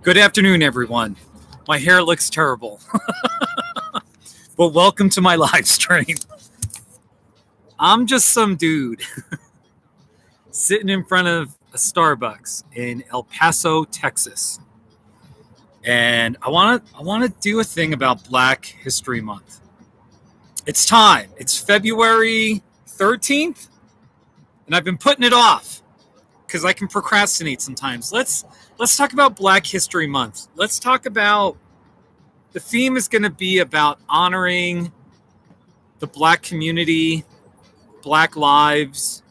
Good afternoon, everyone. My hair looks terrible, but welcome to my live stream. I'm just some dude sitting in front of a Starbucks in El Paso, Texas. And I want to do a thing about Black History Month. It's time. It's February 13th, and I've been putting it off because I can procrastinate sometimes. Let's talk about Black History Month. Let's talk about, the theme is going to be about honoring the Black community, Black lives,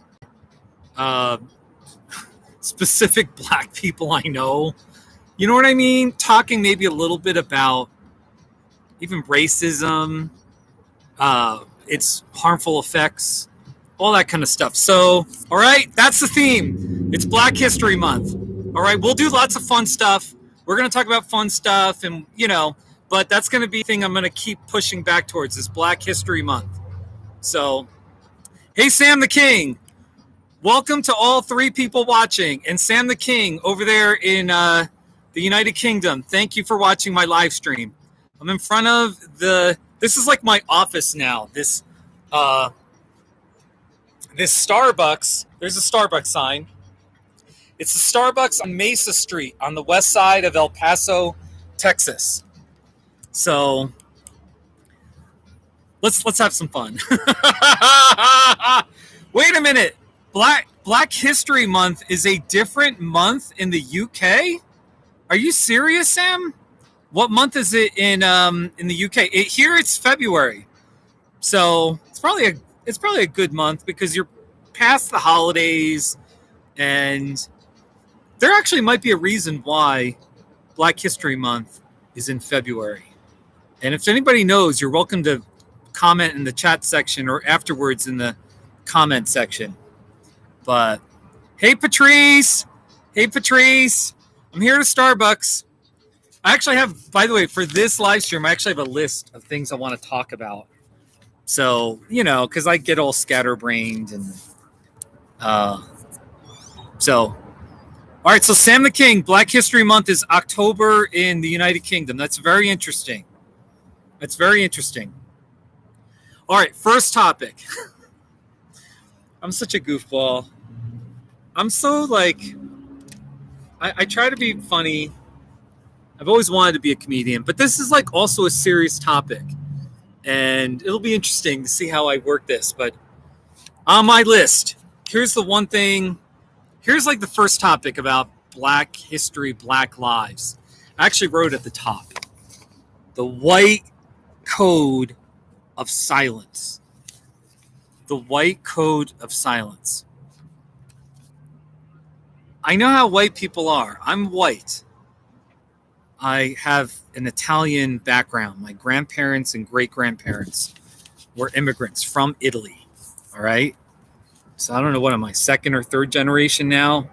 specific Black people I know. You know what I mean? Talking maybe a little bit about even racism, its harmful effects, all that kind of stuff. So, all right, that's the theme. It's Black History Month. All right, we'll do lots of fun stuff. We're going to talk about fun stuff and, but that's going to be the thing I'm going to keep pushing back towards, this Black History Month. So, hey, Sam the King. Welcome to all three people watching. And Sam the King over there in the United Kingdom, thank you for watching my live stream. I'm in front of this is like my office now. This Starbucks, there's a Starbucks sign. It's a Starbucks on Mesa Street on the west side of El Paso, Texas. So let's have some fun. Wait a minute. Black History Month is a different month in the UK? Are you serious, Sam? What month is it in the UK? Here it's February. So it's probably a good month because you're past the holidays, and there actually might be a reason why Black History Month is in February. And if anybody knows, you're welcome to comment in the chat section or afterwards in the comment section. But hey, Patrice. Hey, Patrice. I'm here at Starbucks. I actually have, by the way, for this live stream, I actually have a list of things I want to talk about. So, because I get all scatterbrained and so. All right, so Sam the King, Black History Month is October in the United Kingdom. That's very interesting. That's very interesting. All right, first topic. I'm such a goofball. I'm so I try to be funny. I've always wanted to be a comedian, but this is also a serious topic. And it'll be interesting to see how I work this. But on my list, here's the one thing. Here's the first topic about Black history, Black lives. I actually wrote at the top, the white code of silence. The white code of silence. I know how white people are. I'm white. I have an Italian background. My grandparents and great-grandparents were immigrants from Italy. All right? So I don't know, what am I, second or third generation now,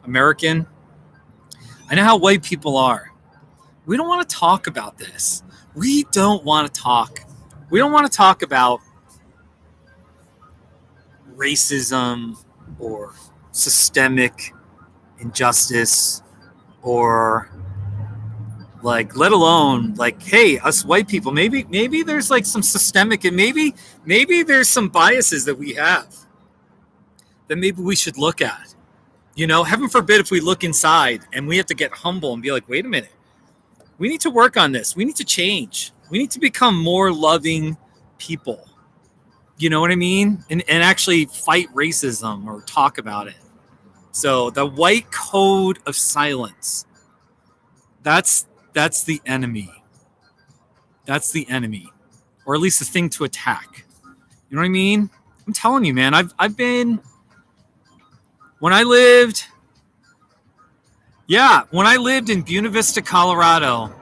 American? I know how white people are. We don't want to talk about this. We don't want to talk. We don't want to talk about racism or systemic injustice or let alone hey, us white people, maybe there's some systemic, and maybe there's some biases that we have that maybe we should look at. Heaven forbid if we look inside and we have to get humble and be like, wait a minute, we need to work on this. We need to change. We need to become more loving people. You know what I mean? And actually fight racism or talk about it. So the white code of silence, that's the enemy. That's the enemy. Or at least the thing to attack. You know what I mean? I'm telling you, man, I've been, when I lived in Buena Vista, Colorado,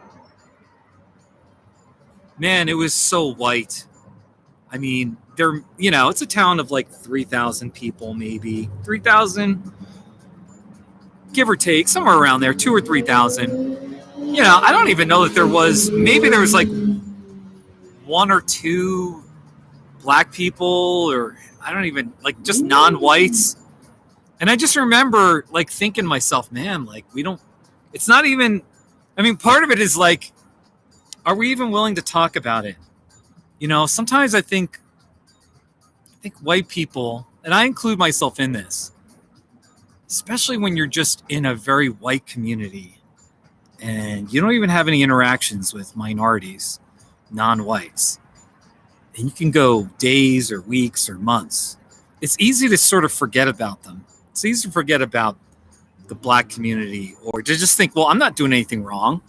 man, it was so white. I mean, it's a town of 3,000 people, maybe 3,000, give or take, somewhere around there, 2,000 or 3,000. I don't even know that there was one or two Black people, or I don't even, just non-whites. And I just remember thinking to myself, man, it's not even I mean, part of it is like, are we even willing to talk about it? You know, sometimes I think white people, and I include myself in this, especially when you're just in a very white community and you don't even have any interactions with minorities, non-whites, and you can go days or weeks or months. It's easy to sort of forget about them. It's easy to forget about the black community, or to just think, well, I'm not doing anything wrong.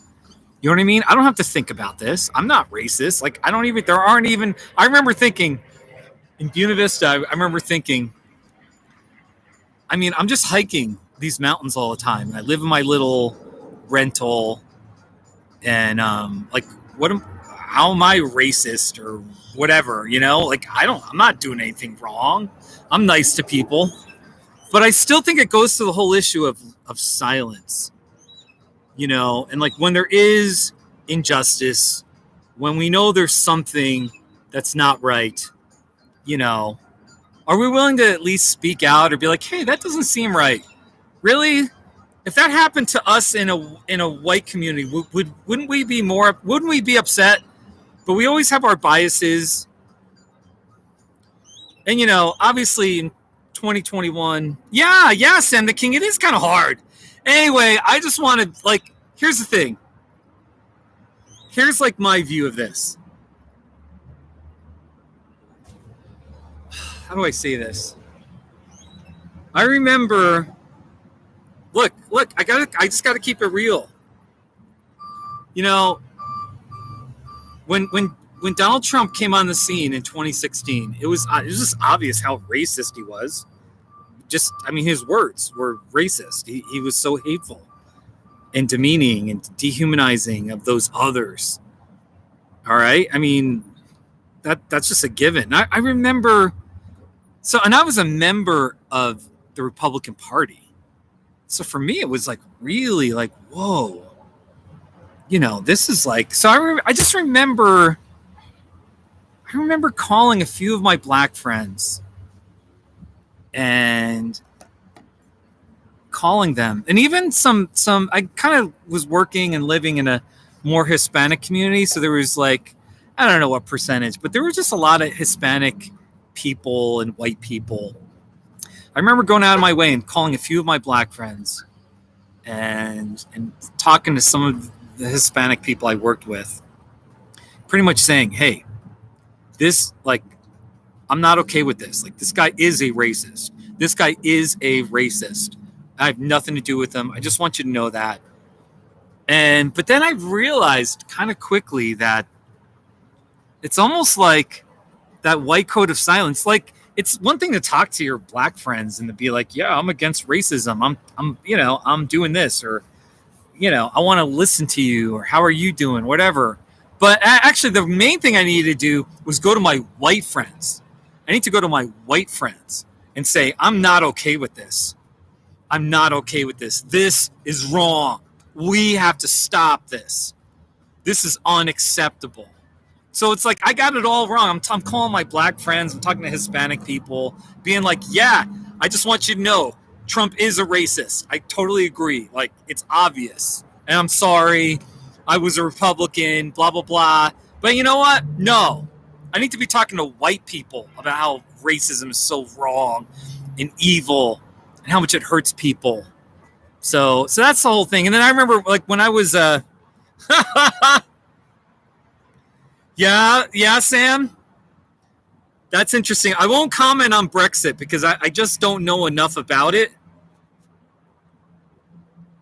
You know what I mean? I don't have to think about this. I'm not racist. Like, I remember thinking in Buena Vista, I remember thinking, I mean, I'm just hiking these mountains all the time. And I live in my little rental, and like, how am I racist or whatever? You know, like, I'm not doing anything wrong. I'm nice to people, but I still think it goes to the whole issue of silence. You know, and like, when there is injustice, when we know there's something that's not right, you know, are we willing to at least speak out or be like, hey, that doesn't seem right? Really? If that happened to us in a white community, wouldn't we be upset? But we always have our biases. And, you know, obviously in 2021, yeah, Sam the King, it is kind of hard. Anyway, I just wanted, like, here's the thing. Here's, like, my view of this. How do I say this? I remember, look, I just got to keep it real. You know, when Donald Trump came on the scene in 2016, it was just obvious how racist he was. His words were racist. He was so hateful and demeaning and dehumanizing of those others. All right? I mean, that's just a given. I remember, and I was a member of the Republican Party. So for me, it was like really like, whoa, you know, this is like, so I remember calling a few of my black friends and calling them, and even some I kind of was working and living in a more Hispanic community, so there was like, I don't know what percentage, but there were just a lot of Hispanic people and white people. I remember going out of my way and calling a few of my black friends and talking to some of the Hispanic people I worked with, pretty much saying, hey, this, like, I'm not okay with this. Like, this guy is a racist. This guy is a racist. I have nothing to do with him. I just want you to know that. But then I realized kind of quickly that it's almost like that white code of silence. Like, it's one thing to talk to your black friends and to be like, yeah, I'm against racism. I'm doing this, or, you know, I want to listen to you, or how are you doing? Whatever. But actually, the main thing I needed to do was go to my white friends. I need to go to my white friends and say, I'm not okay with this. I'm not okay with this. This is wrong. We have to stop this. This is unacceptable. So it's like, I got it all wrong. I'm calling my black friends. I'm talking to Hispanic people, being like, yeah, I just want you to know Trump is a racist. I totally agree. Like, it's obvious. And I'm sorry. I was a Republican, blah, blah, blah. But you know what? No. I need to be talking to white people about how racism is so wrong and evil and how much it hurts people. So that's the whole thing. And then I remember, like, when I was yeah, Sam. That's interesting. I won't comment on Brexit because I just don't know enough about it.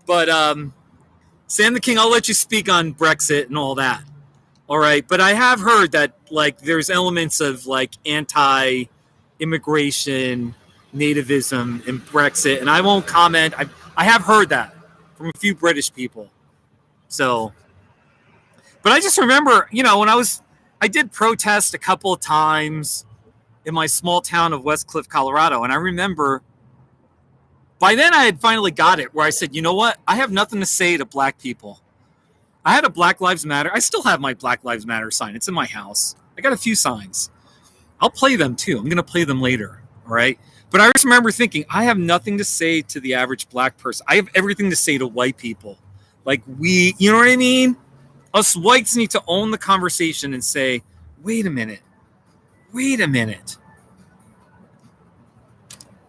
But Sam the King, I'll let you speak on Brexit and all that. All right. But I have heard that, like, there's elements of, like, anti-immigration, nativism in Brexit. And I won't comment. I have heard that from a few British people. So, but I just remember, you know, when I did protest a couple of times in my small town of Westcliffe, Colorado. And I remember by then I had finally got it where I said, you know what? I have nothing to say to black people. I had a Black Lives Matter. I still have my Black Lives Matter sign. It's in my house. I got a few signs. I'll play them too. I'm going to play them later. All right. But I just remember thinking, I have nothing to say to the average black person. I have everything to say to white people. Like you know what I mean? Us whites need to own the conversation and say, wait a minute.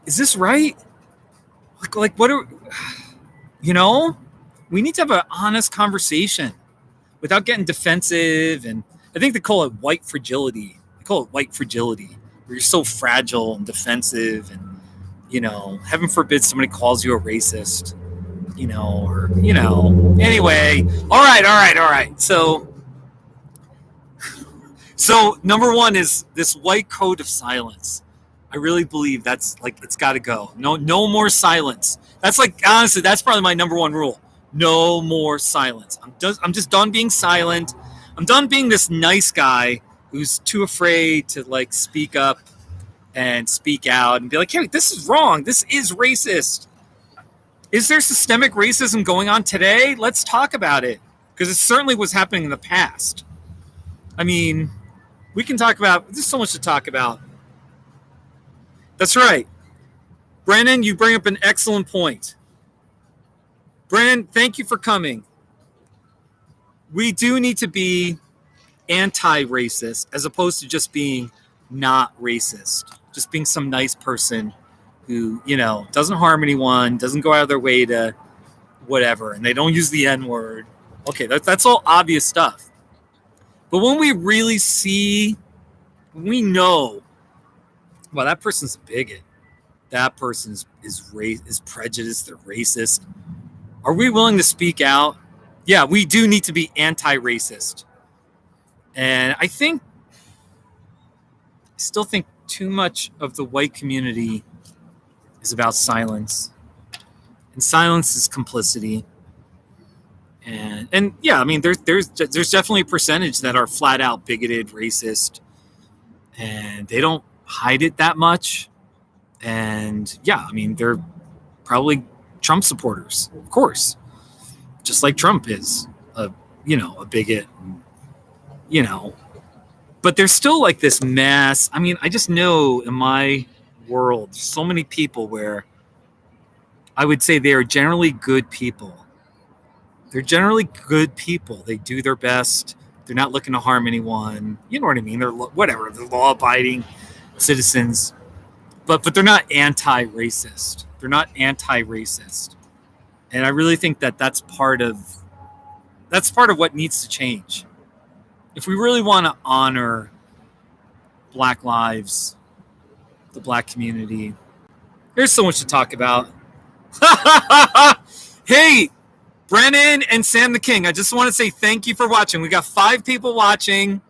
Is this right? Like what are, you know? We need to have an honest conversation without getting defensive. And I think they call it white fragility. Where you're so fragile and defensive and, heaven forbid somebody calls you a racist, anyway. All right. So number one is this white code of silence. I really believe that's like, it's got to go. No more silence. That's like, honestly, that's probably my number one rule. No more silence. I'm just done being silent. I'm done being this nice guy who's too afraid to like speak up and speak out and be like, hey, this is wrong. This is racist. Is there systemic racism going on today? Let's talk about it, because it certainly was happening in the past. I mean, we can talk about, there's so much to talk about. That's right. Brennan, you bring up an excellent point. Brennan, thank you for coming. We do need to be anti-racist as opposed to just being not racist. Just being some nice person who, doesn't harm anyone, doesn't go out of their way to whatever, and they don't use the N-word. Okay, that's all obvious stuff. But when we really see, we know, well, that person's a bigot. That person is prejudiced. They're racist. Are we willing to speak out? Yeah, we do need to be anti-racist. And I still think too much of the white community is about silence. And silence is complicity. And yeah, I mean, there's definitely a percentage that are flat out bigoted, racist, and they don't hide it that much. And yeah, I mean, they're probably Trump supporters, of course, just like Trump is a bigot, but there's still like this mass. I mean, I just know in my world, so many people where I would say they are generally good people. They're generally good people. They do their best. They're not looking to harm anyone. You know what I mean? They're they're law-abiding citizens, but they're not anti-racist. They're not anti-racist. And I really think that that's part of what needs to change. If we really want to honor Black lives, the Black community, there's so much to talk about. Hey, Brennan and Sam the King, I just want to say thank you for watching. We got 5 people watching,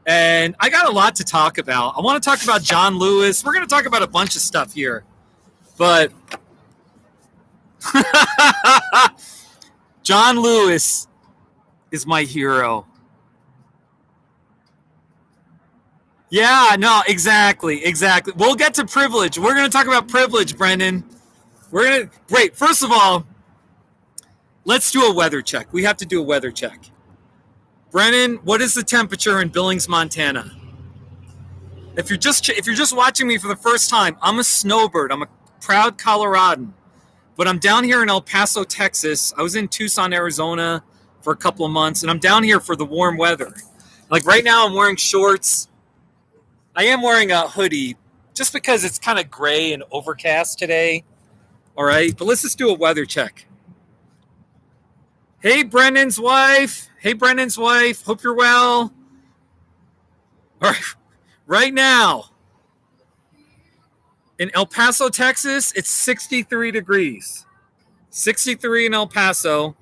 and I got a lot to talk about. I want to talk about John Lewis. We're going to talk about a bunch of stuff here, but John Lewis is my hero. Yeah, no, exactly. We'll get to privilege. We're going to talk about privilege, Brendan. Wait, first of all, let's do a weather check. We have to do a weather check. Brennan, what is the temperature in Billings, Montana? If you're just watching me for the first time, I'm a snowbird. I'm a proud Coloradan. But I'm down here in El Paso, Texas. I was in Tucson, Arizona for a couple of months, and I'm down here for the warm weather. Like right now, I'm wearing shorts. I am wearing a hoodie just because it's kind of gray and overcast today. All right, but let's just do a weather check. Hey, Brendan's wife. Hope you're well. All right, right now in El Paso, Texas, it's 63 degrees. 63 in El Paso.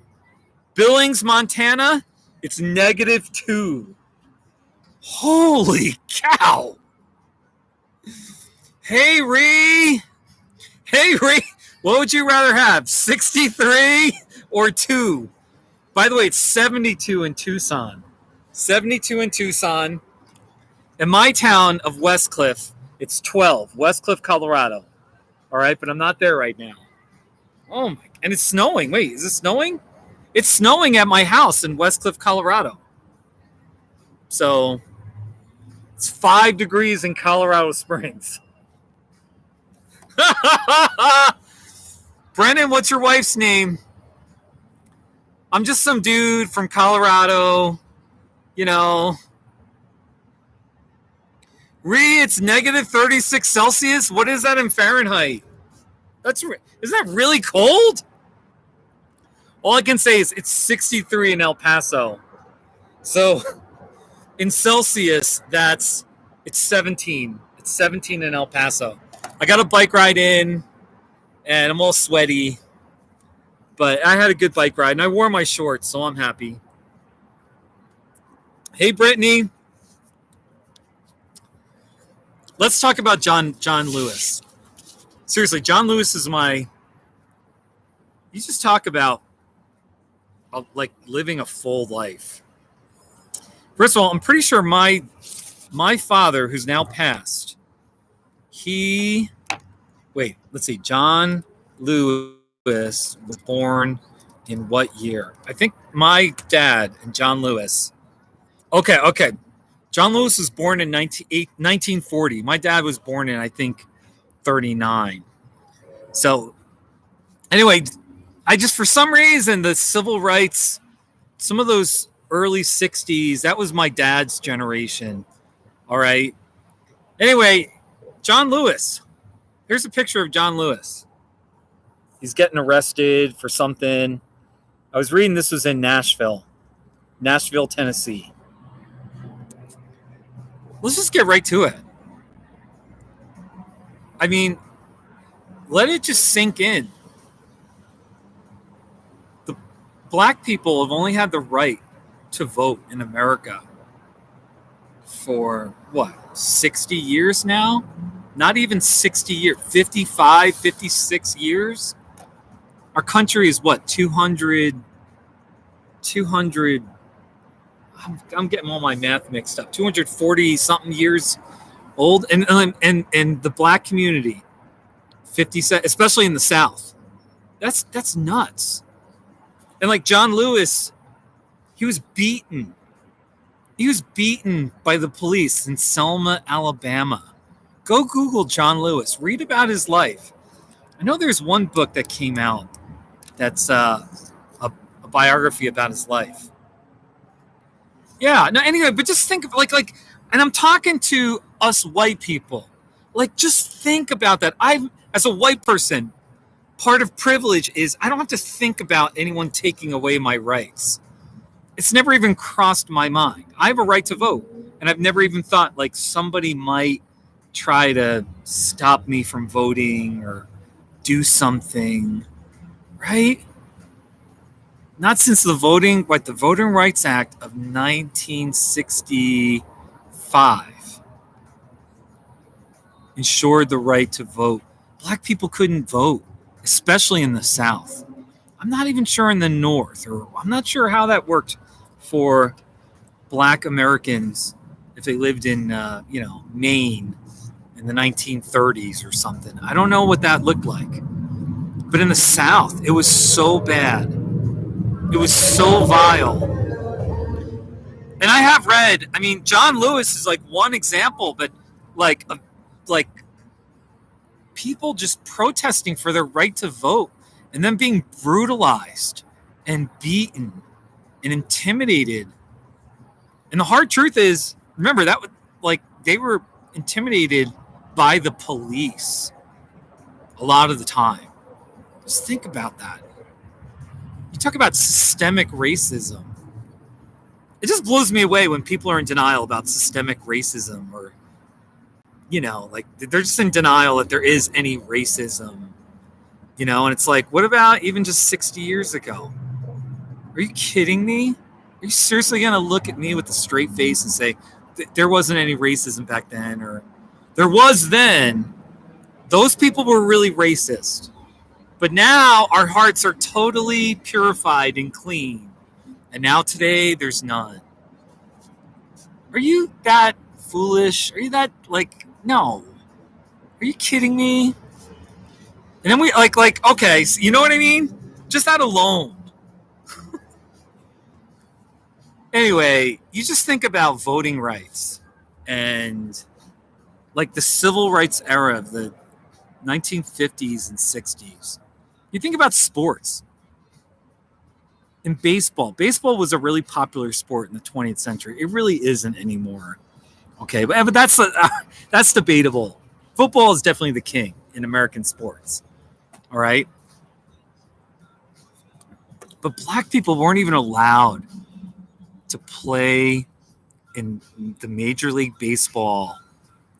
Billings, Montana, it's -2. Holy cow. Hey, Ree. What would you rather have, 63 or 2? By the way, it's 72 in Tucson. 72 in Tucson. In my town of Westcliffe, it's 12. Westcliffe, Colorado. All right, but I'm not there right now. Oh, my. And it's snowing. Wait, is it snowing? It's snowing at my house in Westcliffe, Colorado. So it's 5 degrees in Colorado Springs. Brennan, what's your wife's name? I'm just some dude from Colorado, you know. It's negative 36 Celsius. What is that in Fahrenheit? Isn't that really cold? All I can say is it's 63 in El Paso. So in Celsius, it's 17. It's 17 in El Paso. I got a bike ride in, and I'm all sweaty. But I had a good bike ride, and I wore my shorts, so I'm happy. Hey, Brittany. Let's talk about John Lewis. Seriously, John Lewis is you just talk about like living a full life. First of all, I'm pretty sure my father, who's now passed, John Lewis was born in what year? I think my dad and John Lewis. Okay. John Lewis was born in 1940. My dad was born in, I think, 39. So, anyway, for some reason, the civil rights, some of those early 60s, that was my dad's generation. All right. Anyway, John Lewis. Here's a picture of John Lewis. He's getting arrested for something. I was reading this was in Nashville, Tennessee. Let's just get right to it. I mean, let it just sink in. The black people have only had the right to vote in America for, 60 years now? Not even 60 years, 55, 56 years? Our country is 200 I'm getting all my math mixed up. 240 something years old, and the black community, 50, especially in the South. That's nuts. And like John Lewis, he was beaten. He was beaten by the police in Selma, Alabama. Go Google John Lewis. Read about his life. I know there's one book that came out that's a biography about his life. Yeah, no, anyway, but just think of like, and I'm talking to us white people. Like, just think about that. As a white person, part of privilege is I don't have to think about anyone taking away my rights. It's never even crossed my mind. I have a right to vote, and I've never even thought like somebody might try to stop me from voting or do something, right? Not since the Voting Rights Act of 1965 ensured the right to vote. Black people couldn't vote, especially in the South. I'm not even sure in the North, or I'm not sure how that worked for black Americans if they lived in, Maine in the 1930s or something. I don't know what that looked like. But in the South, it was so bad. It was so vile. And I have read, John Lewis is like one example, but like people just protesting for their right to vote and then being brutalized and beaten and intimidated. And the hard truth is, remember, they were intimidated by the police a lot of the time. Just think about that. You talk about systemic racism. It just blows me away when people are in denial about systemic racism, or, they're just in denial that there is any racism, and it's like, what about even just 60 years ago? Are you kidding me? Are you seriously going to look at me with a straight face and say there wasn't any racism back then, or there was then? Those people were really racist. But now our hearts are totally purified and clean. And now today, there's none. Are you that foolish? Are you that, no. Are you kidding me? And then we, okay, so you know what I mean? Just that alone. Anyway, you just think about voting rights and, the civil rights era of the 1950s and 60s. You think about sports. in baseball. Baseball was a really popular sport in the 20th century. It really isn't anymore. Okay, but that's debatable. Football is definitely the king in American sports. All right, but black people weren't even allowed to play in the Major League Baseball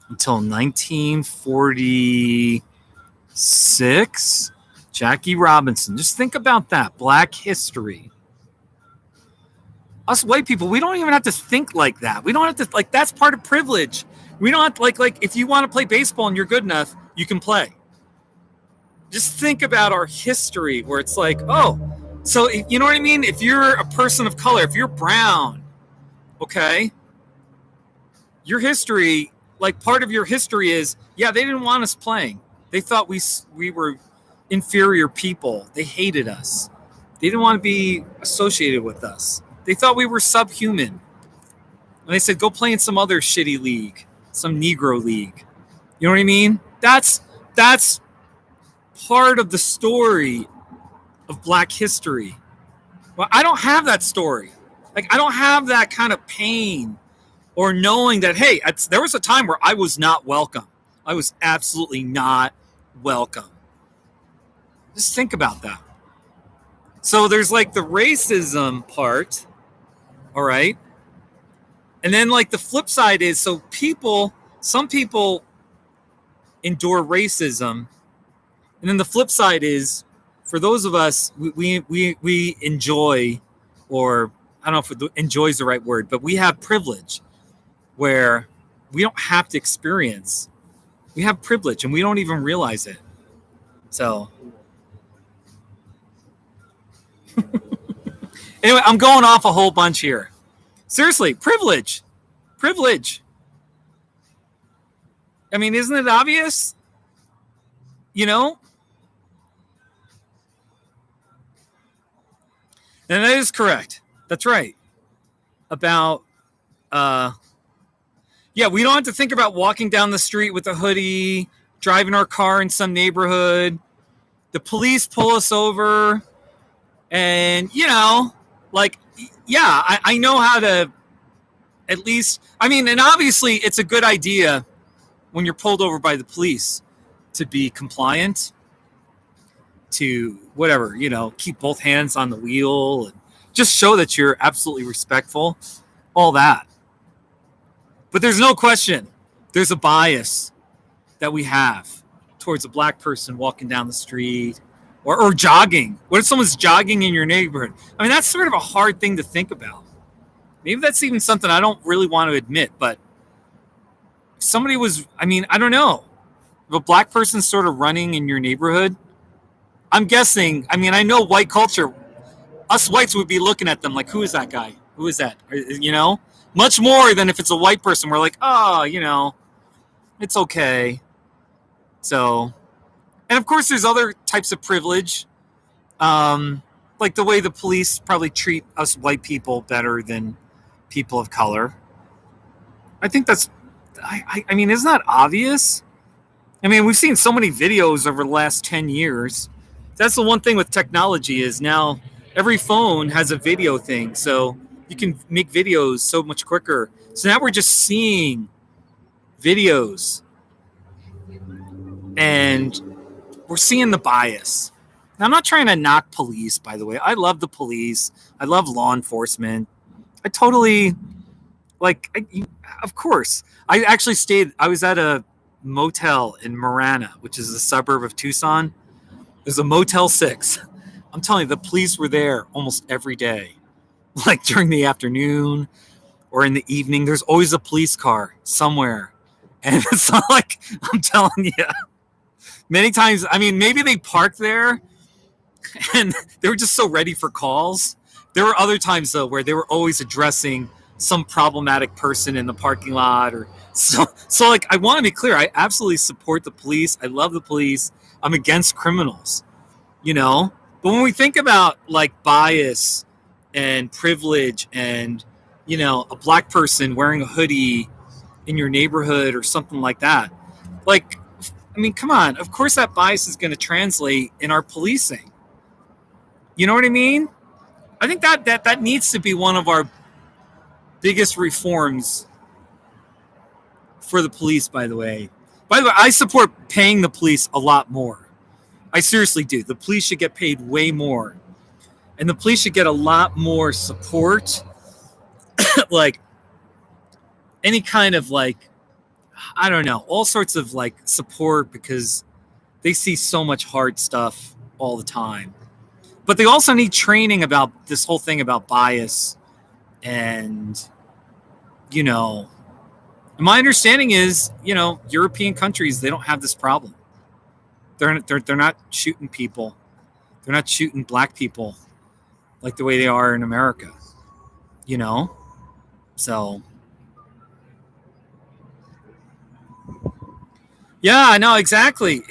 until 1946. Jackie Robinson. Just think about that. Black history. Us white people, we don't even have to think like that. We don't have to, like, that's part of privilege. We don't have to, like if you want to play baseball and you're good enough, you can play. Just think about our history where it's like, oh, so you know what I mean? If you're a person of color, if you're brown, okay, your history, like part of your history is, yeah, they didn't want us playing. They thought we were inferior people. They hated us. They didn't want to be associated with us. They thought we were subhuman. And they said, go play in some other shitty league, some Negro league. You know what I mean? That's part of the story of black history. Well, I don't have that story. Like, I don't have that kind of pain or knowing that, hey, there was a time where I was not welcome. I was absolutely not welcome. Just think about that. So there's like the racism part, all right? And then like the flip side is, so some people endure racism. And then the flip side is, for those of us, we enjoy, or I don't know if enjoy is the right word, but we have privilege where we don't have to experience. We have privilege and we don't even realize it. So anyway, I'm going off a whole bunch here. Seriously, privilege. I mean, isn't it obvious? You know? And that is correct. That's right. About, yeah, we don't have to think about walking down the street with a hoodie, driving our car in some neighborhood. The police pull us over. And, you know, like, yeah, I know how to at least, I mean, and obviously it's a good idea when you're pulled over by the police to be compliant, to whatever, you know, keep both hands on the wheel and just show that you're absolutely respectful, all that. But there's no question, there's a bias that we have towards a black person walking down the street or jogging. What if someone's jogging in your neighborhood? I mean, that's sort of a hard thing to think about. Maybe that's even something I don't really want to admit, but if somebody was, I mean, I don't know. If a black person's sort of running in your neighborhood, I'm guessing, I mean, I know white culture, us whites would be looking at them like, who is that guy? Who is that? You know, much more than if it's a white person. We're like, oh, you know, it's okay. So, and of course, there's other types of privilege, like the way the police probably treat us white people better than people of color. I think that's, I mean, isn't that obvious? I mean, we've seen so many videos over the last 10 years. That's the one thing with technology is now every phone has a video thing. So you can make videos so much quicker. So now we're just seeing videos and we're seeing the bias. Now, I'm not trying to knock police, by the way. I love the police. I love law enforcement. I totally, like, of course. I actually I was at a motel in Marana, which is a suburb of Tucson. There's a Motel 6. I'm telling you, the police were there almost every day. Like during the afternoon or in the evening, there's always a police car somewhere. And it's not like, I'm telling you, many times, I mean, maybe they parked there and they were just so ready for calls. There were other times, though, where they were always addressing some problematic person in the parking lot. Or so like, I want to be clear. I absolutely support the police. I love the police. I'm against criminals, you know? But when we think about, like, bias and privilege and, you know, a black person wearing a hoodie in your neighborhood or something like that, like, I mean, come on. Of course that bias is going to translate in our policing. You know what I mean? I think that needs to be one of our biggest reforms for the police, by the way. By the way, I support paying the police a lot more. I seriously do. The police should get paid way more. And the police should get a lot more support. Like any kind of like, I don't know, all sorts of like support, because they see so much hard stuff all the time. But they also need training about this whole thing about bias. And, you know, my understanding is, you know, European countries, they don't have this problem. They're not shooting people. They're not shooting black people like the way they are in America, you know? So, yeah, I know, exactly.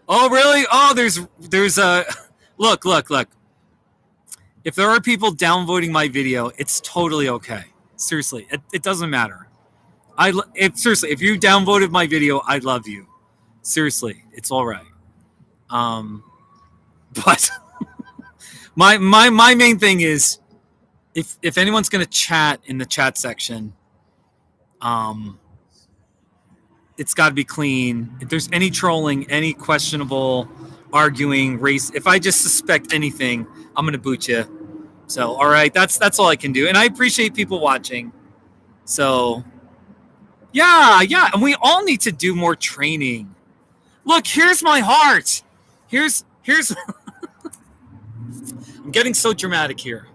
Oh, really? Oh, there's a look. If there are people downvoting my video, it's totally okay. Seriously, it doesn't matter. Seriously, if you downvoted my video, I love you. Seriously, it's all right. But my main thing is, if anyone's gonna chat in the chat section, it's got to be clean. If there's any trolling, any questionable arguing, race, if I just suspect anything, I'm gonna boot you. So, all right, that's all I can do, and I appreciate people watching. So, yeah, and we all need to do more training. Look, here's my heart. Here's. I'm getting so dramatic here.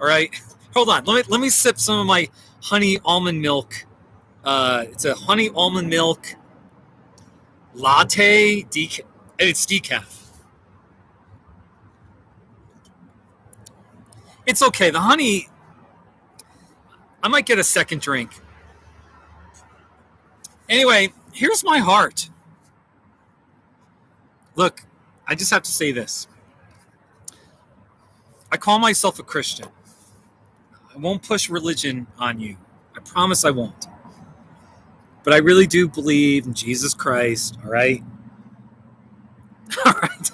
All right, hold on. Let me sip some of my honey almond milk. It's a honey almond milk latte. It's decaf. It's okay. The honey, I might get a second drink. Anyway, here's my heart. Look, I just have to say this. I call myself a Christian. I won't push religion on you. I promise I won't. But I really do believe in Jesus Christ, all right? All right.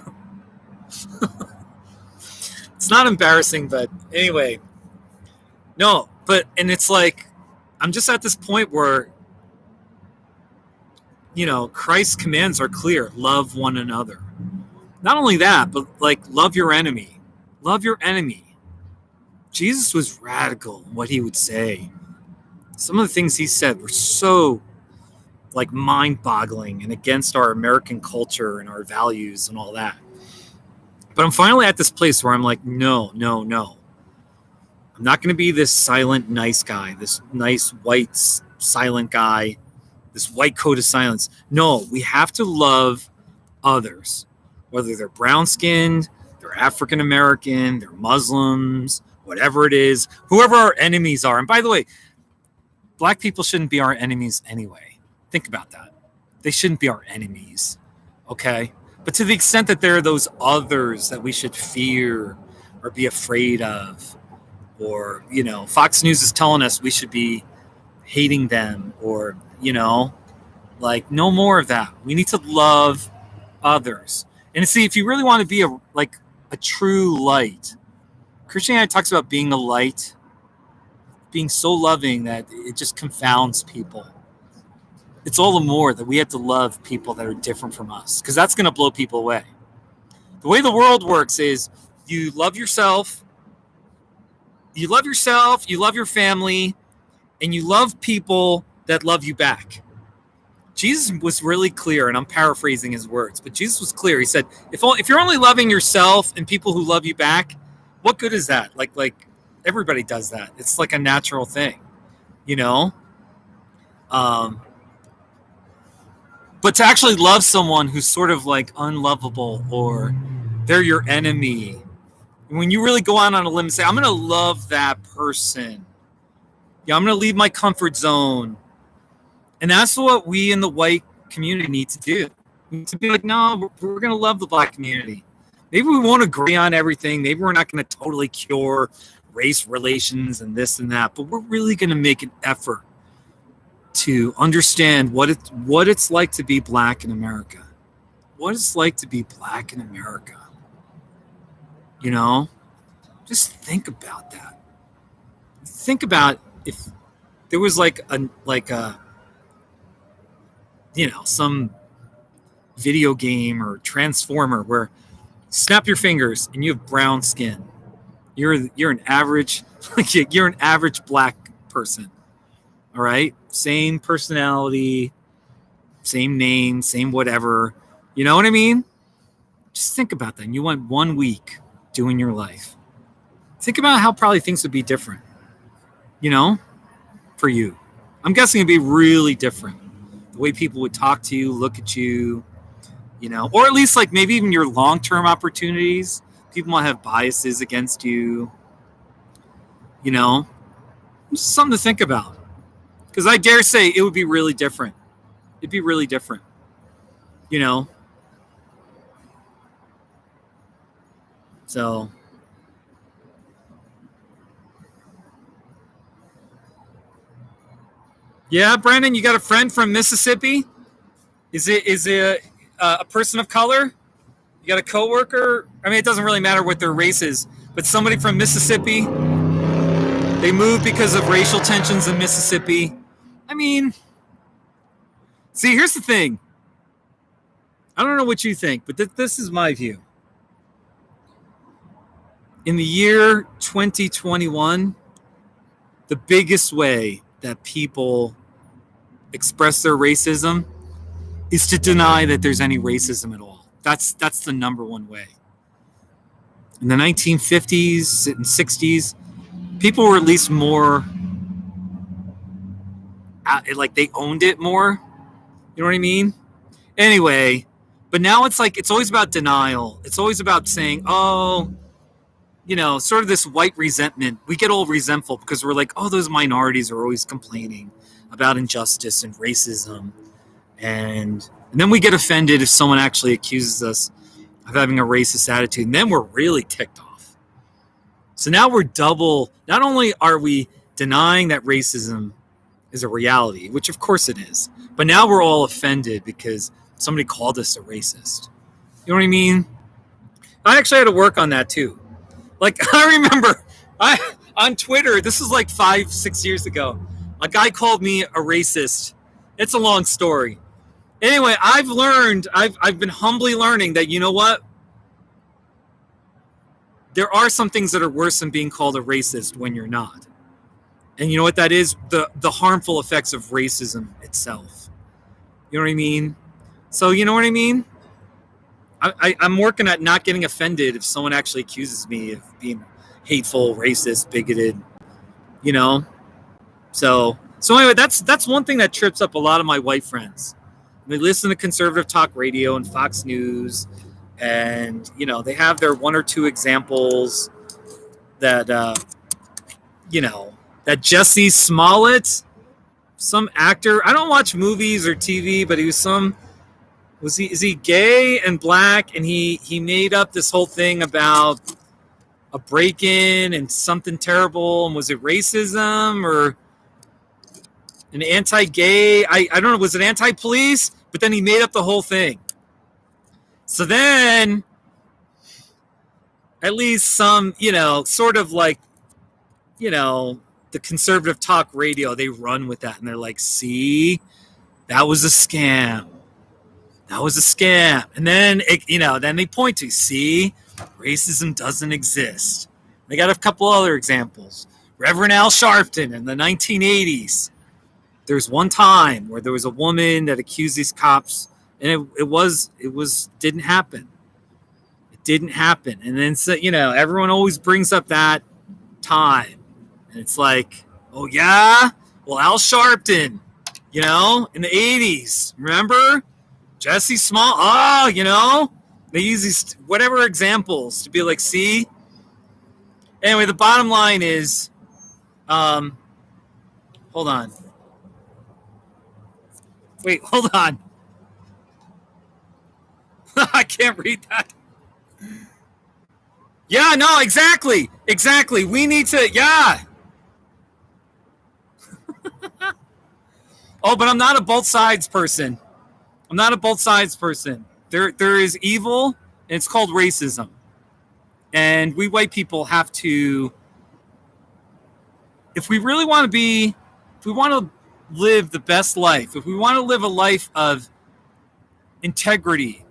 It's not embarrassing, but anyway. No, and it's like, I'm just at this point where, you know, Christ's commands are clear. Love one another. Not only that, but like, love your enemy. Love your enemy. Jesus was radical in what he would say. Some of the things he said were so like mind-boggling and against our American culture and our values and all that. But I'm finally at this place where I'm like, no. I'm not going to be this silent, nice guy, this nice, white, silent guy, this white coat of silence. No, we have to love others, whether they're brown-skinned, they're African-American, they're Muslims, whatever it is, whoever our enemies are. And by the way, black people shouldn't be our enemies anyway. Think about that. They shouldn't be our enemies, okay? But to the extent that there are those others that we should fear or be afraid of, or, you know, Fox News is telling us we should be hating them, or, you know, like, no more of that. We need to love others. And see, if you really want to be a true light, Christianity talks about being a light, being so loving that it just confounds people. It's all the more that we have to love people that are different from us, because that's going to blow people away. The way the world works is you love yourself, you love your family, and you love people that love you back. Jesus was really clear, and I'm paraphrasing his words, but Jesus was clear. He said, if you're only loving yourself and people who love you back, what good is that? Like everybody does that. It's like a natural thing, you know? But to actually love someone who's sort of like unlovable, or they're your enemy, when you really go out on a limb and say, I'm going to love that person. Yeah, I'm going to leave my comfort zone. And that's what we in the white community need to do. We need to be like, no, we're going to love the black community. Maybe we won't agree on everything. Maybe we're not going to totally cure race relations and this and that, but we're really going to make an effort to understand what it's like to be black in America. What it's like to be black in America. You know, just think about that. Think about if there was like a some video game or transformer where snap your fingers and you have brown skin. You're an average you're an average black person. All right? Same personality, same name, same whatever. You know what I mean? Just think about that. And you went 1 week doing your life. Think about how probably things would be different. You know, for you. I'm guessing it'd be really different. The way people would talk to you, look at you, or at least like maybe even your long-term opportunities. People might have biases against you. Just something to think about. Because I dare say it would be really different. It'd be really different. So. Yeah, Brandon, you got a friend from Mississippi? Is it a person of color? You got a coworker? I mean, it doesn't really matter what their race is, but somebody from Mississippi. They moved because of racial tensions in Mississippi. I mean, see, here's the thing. I don't know what you think, but this is my view. In the year 2021, the biggest way that people express their racism is to deny that there's any racism at all. That's the number one way. In the 1950s and 60s, people were at least more like they owned it more. You know what I mean? Anyway, but now it's like it's always about denial. It's always about saying, oh, sort of this white resentment. We get all resentful because we're like, oh, those minorities are always complaining about injustice and racism. And then we get offended if someone actually accuses us of having a racist attitude. And then we're really ticked off. So now we're double. Not only are we denying that racism is a reality, which of course it is, but now we're all offended because somebody called us a racist. You know what I mean? I actually had to work on that too. Like, I remember on Twitter, this was like 5-6 years ago, a guy called me a racist. It's a long story. Anyway, I've been humbly learning that, you know what? There are some things that are worse than being called a racist when you're not. And you know what that is? The harmful effects of racism itself. You know what I mean? So, you know what I mean? I'm working at not getting offended if someone actually accuses me of being hateful, racist, bigoted, So anyway, that's one thing that trips up a lot of my white friends. They listen to conservative talk radio and Fox News, and they have their one or two examples that that Jesse Smollett, some actor. I don't watch movies or TV, but he was is he gay and black, and he made up this whole thing about a break-in and something terrible, and was it racism or an anti-gay? I don't know, was it anti-police? But then he made up the whole thing. So then at least some, sort of like, the conservative talk radio, they run with that and they're like, see, that was a scam. That was a scam. And then, then they point to, see, racism doesn't exist. They got a couple other examples. Reverend Al Sharpton in the 1980s. There's one time where there was a woman that accused these cops, and it didn't happen. It didn't happen. And then, so, everyone always brings up that time. And it's like, oh, yeah? Well, Al Sharpton, in the 80s, remember? Jesse Small, they use these whatever examples to be like, see? Anyway, the bottom line is, hold on. Wait, hold on. I can't read that. Yeah, no, exactly. Exactly. We need to, yeah. Oh, but I'm not a both sides person. I'm not a both sides person. There is evil, and it's called racism. And we white people have to, if we really want to be, if we want to live the best life, if we want to live a life of integrity,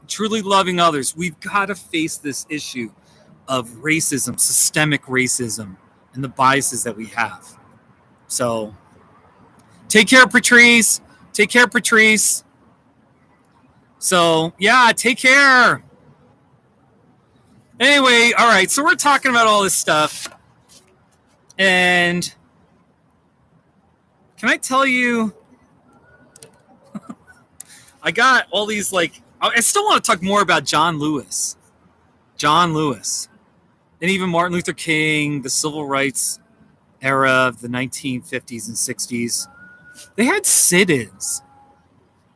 truly loving others, we've got to face this issue of racism, systemic racism, and the biases that we have. So take care, Patrice. Take care, Patrice. So, yeah, take care. Anyway, all right, so we're talking about all this stuff. And can I tell you, I got all these, like, I still want to talk more about John Lewis. John Lewis. And even Martin Luther King, the civil rights era of the 1950s and 60s. They had sit-ins.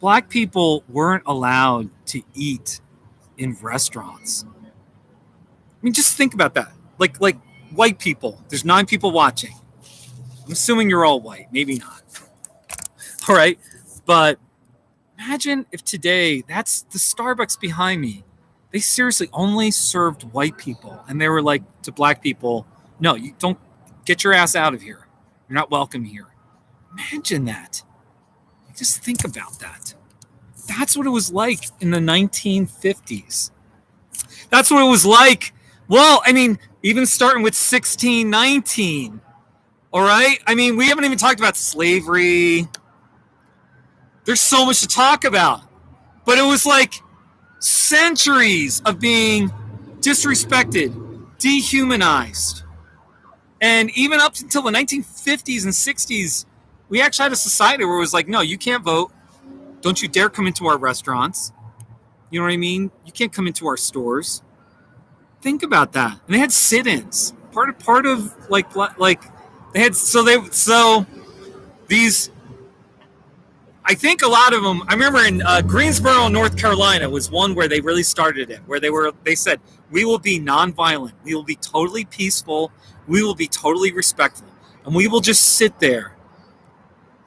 Black people weren't allowed to eat in restaurants. I mean, just think about that. Like white people. There's 9 people watching. I'm assuming you're all white. Maybe not. All right. But imagine if today, that's the Starbucks behind me. They seriously only served white people. And they were like to black people, no, you don't, get your ass out of here. You're not welcome here. Imagine that. Just think about that. That's what it was like in the 1950s. That's what it was like. Well, I mean, even starting with 1619. All right? I mean, we haven't even talked about slavery. There's so much to talk about. But it was like centuries of being disrespected, dehumanized. And even up until the 1950s and 60s, we actually had a society where it was like, no, you can't vote. Don't you dare come into our restaurants. You know what I mean? You can't come into our stores. Think about that. And they had sit-ins. Part of like they had so these. I think a lot of them. I remember in Greensboro, North Carolina, was one where they really started it. Where they said, we will be nonviolent. We will be totally peaceful. We will be totally respectful, and we will just sit there.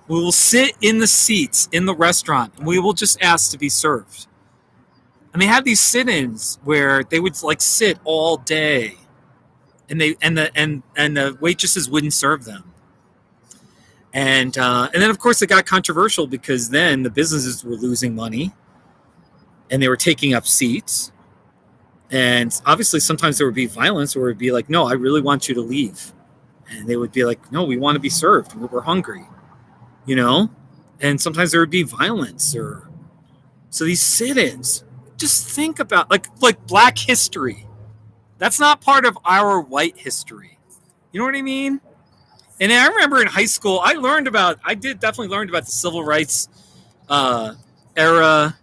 We will sit in the seats in the restaurant, and we will just ask to be served. And they had these sit-ins where they would like sit all day, and the waitresses wouldn't serve them. And then of course it got controversial because then the businesses were losing money, and they were taking up seats. And obviously sometimes there would be violence, or it would be like, no, I really want you to leave. And they would be like, no, we want to be served. We're hungry, you know? And sometimes there would be violence. So these sit-ins, just think about like Black history. That's not part of our white history. You know what I mean? And I remember in high school, I definitely learned about the civil rights era.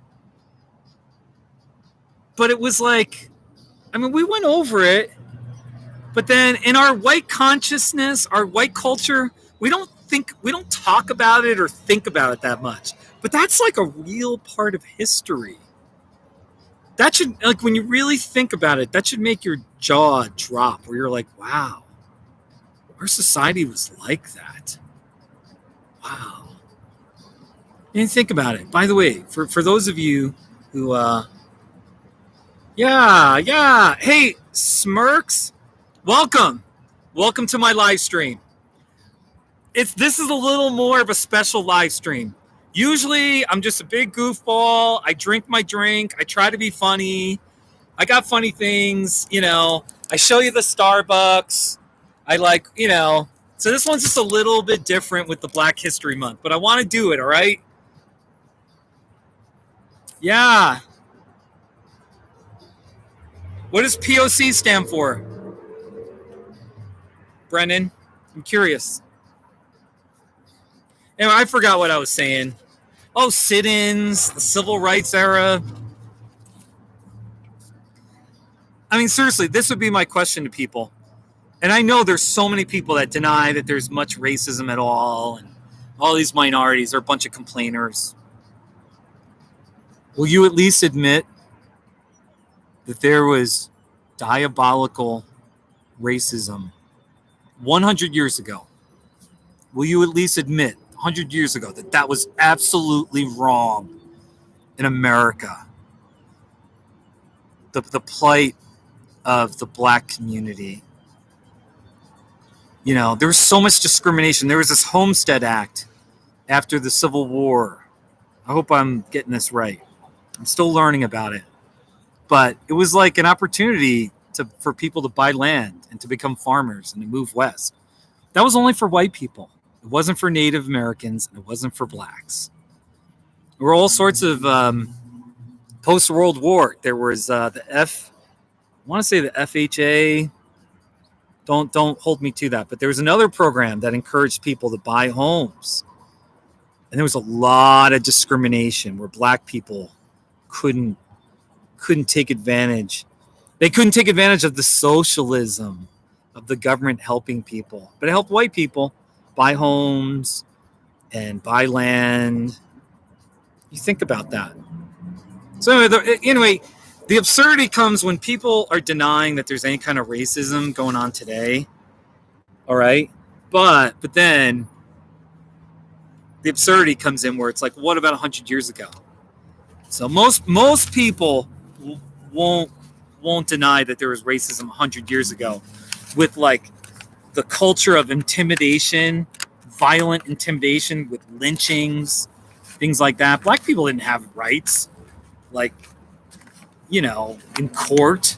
But it was like, I mean, we went over it, but then in our white consciousness, our white culture, we don't talk about it or think about it that much. But that's like a real part of history. That should, like, when you really think about it, that should make your jaw drop, where you're like, wow, our society was like that. Wow. And think about it. By the way, for those of you who, yeah. Hey, Smirks, welcome to my live stream. This is a little more of a special live stream. Usually, I'm just a big goofball. I drink my drink. I try to be funny. I got funny things, you know. I show you the Starbucks. I like, you know. So this one's just a little bit different with the Black History Month, but I want to do it, all right? Yeah. What does POC stand for? Brennan, I'm curious. Anyway, I forgot what I was saying. Oh, sit-ins, the civil rights era. I mean, seriously, this would be my question to people. And I know there's so many people that deny that there's much racism at all, and all these minorities are a bunch of complainers. Will you at least admit that there was diabolical racism 100 years ago? Will you at least admit 100 years ago that was absolutely wrong in America? The plight of the black community. You know, there was so much discrimination. There was this Homestead Act after the Civil War. I hope I'm getting this right. I'm still learning about it. But it was like an opportunity for people to buy land and to become farmers and to move west. That was only for white people. It wasn't for Native Americans, and it wasn't for blacks. There were all sorts of post-World War. There was I want to say the FHA. Don't hold me to that. But there was another program that encouraged people to buy homes. And there was a lot of discrimination where black people couldn't take advantage. They couldn't take advantage of the socialism of the government helping people. But it helped white people buy homes and buy land. You think about that. So anyway, the absurdity comes when people are denying that there's any kind of racism going on today. All right? But then the absurdity comes in where it's like, what about 100 years ago? So most people won't deny that there was racism 100 years ago, with like the culture of intimidation, violent intimidation with lynchings, things like that. Black people didn't have rights, like, you know, in court.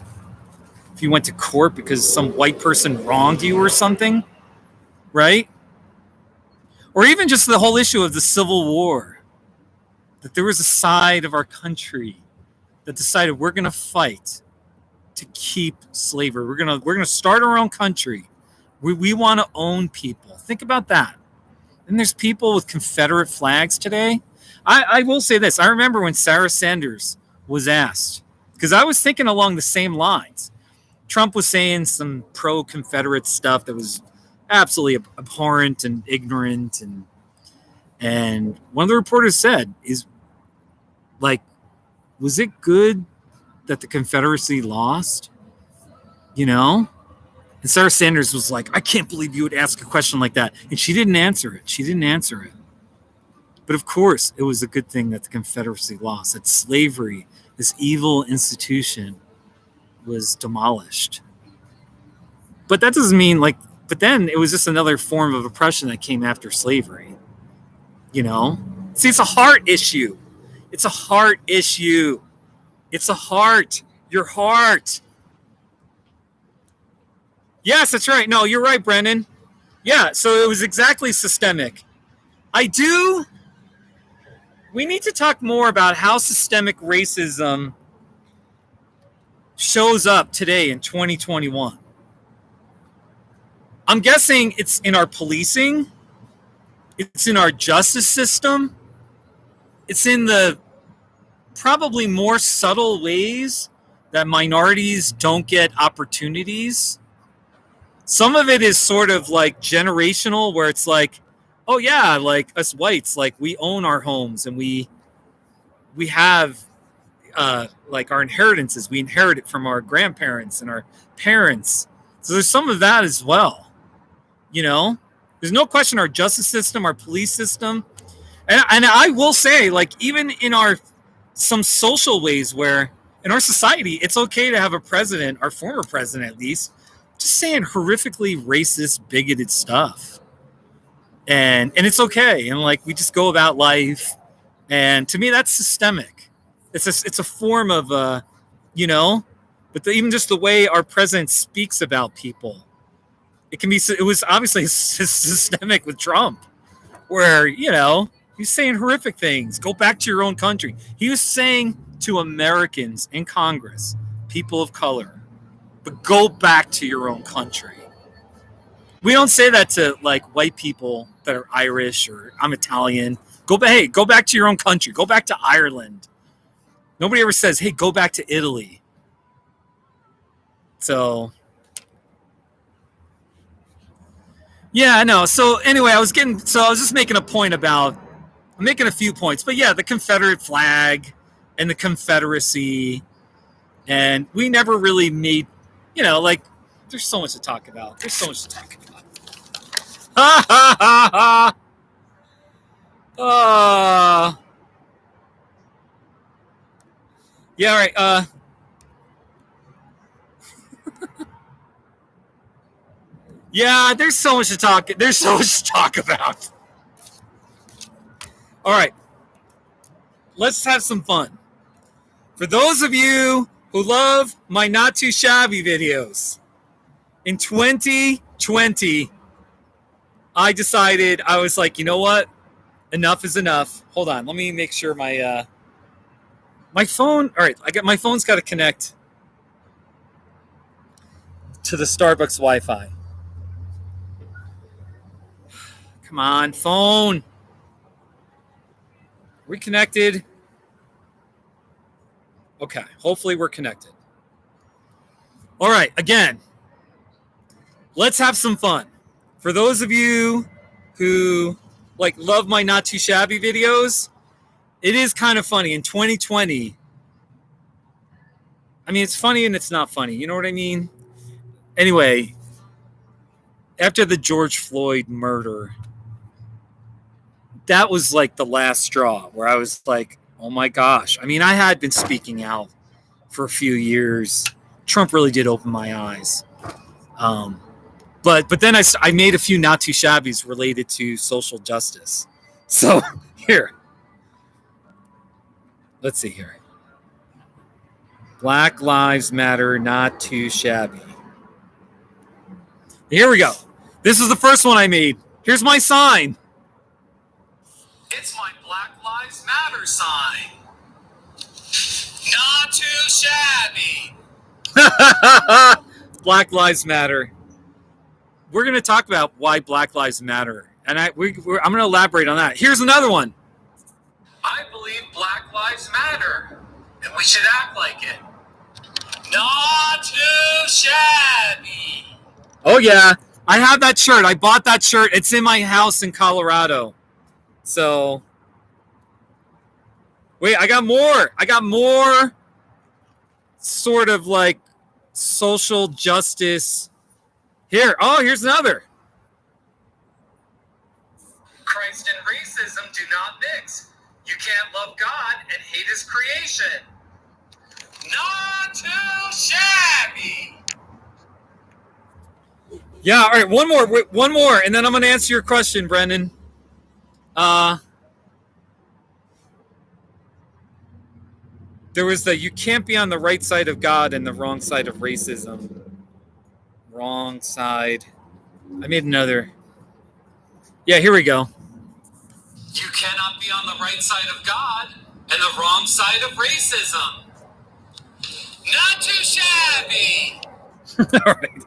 If you went to court because some white person wronged you or something, right? Or even just the whole issue of the Civil War, that there was a side of our country that decided we're going to fight to keep slavery. We're gonna start our own country. We want to own people. Think about that. And there's people with Confederate flags today. I will say this. I remember when Sarah Sanders was asked, because I was thinking along the same lines. Trump was saying some pro-Confederate stuff that was absolutely abhorrent and ignorant, and one of the reporters said, "Is like, was it good that the Confederacy lost?" You know? And Sarah Sanders was like, "I can't believe you would ask a question like that." And she didn't answer it. But of course, it was a good thing that the Confederacy lost, that slavery, this evil institution, was demolished. But that doesn't mean but then it was just another form of oppression that came after slavery. You know? See, it's a heart issue. It's a heart issue. It's a heart. Your heart. Yes, that's right. No, you're right, Brennan. Yeah, so it was exactly systemic. We need to talk more about how systemic racism shows up today in 2021. I'm guessing it's in our policing. It's in our justice system. It's in the probably more subtle ways that minorities don't get opportunities. Some of it is sort of like generational, where it's like, oh yeah, like us whites, like we own our homes and we have like our inheritances. We inherit it from our grandparents and our parents. So there's some of that as well. You know, there's no question our justice system, our police system, and I will say, like, even in some social ways where in our society, it's okay to have a president, our former president at least, just saying horrifically racist, bigoted stuff. And it's okay. And like, we just go about life. And to me, that's systemic. It's a form of, you know, but even just the way our president speaks about people, it was obviously systemic with Trump, where, you know, he's saying horrific things. Go back to your own country. He was saying to Americans in Congress, people of color, but go back to your own country. We don't say that to like white people that are Irish or I'm Italian. Go back to your own country. Go back to Ireland. Nobody ever says, hey, go back to Italy. So, yeah, I know. So anyway, I was just making a point I'm making a few points, but yeah, the Confederate flag and the Confederacy, and we never really made, you know, like, there's so much to talk about. Ha ha ha ha. Yeah, all right. Yeah, there's so much to talk. There's so much to talk about. All right, let's have some fun. For those of you who love my not too shabby videos, in 2020, I decided, I was like, you know what? Enough is enough. Hold on, let me make sure my phone. All right, my phone's got to connect to the Starbucks Wi-Fi. Come on, phone. We connected? Okay, hopefully we're connected. All right, again, let's have some fun. For those of you who love my not too shabby videos, it is kind of funny. In 2020, I mean, it's funny and it's not funny. You know what I mean? Anyway, after the George Floyd murder, that was like the last straw where I was like, oh my gosh. I mean, I had been speaking out for a few years. Trump really did open my eyes. But then I made a few not too shabbies related to social justice. So here, let's see here. Black Lives Matter, not too shabby. Here we go. This is the first one I made. Here's my sign. It's my Black Lives Matter sign. Not too shabby. Black Lives Matter. We're going to talk about why Black Lives Matter. And I'm going to elaborate on that. Here's another one. I believe Black Lives Matter. And we should act like it. Not too shabby. Oh, yeah. I have that shirt. I bought that shirt. It's in my house in Colorado. So, wait, I got more. I got more sort of like social justice. Here. Oh, here's another. Christ and racism do not mix. You can't love God and hate his creation. Not too shabby. Yeah, all right, one more, and then I'm going to answer your question, Brendan. There was you can't be on the right side of God and the wrong side of racism. Wrong side. I made another. Yeah, here we go. You cannot be on the right side of God and the wrong side of racism. Not too shabby. All right.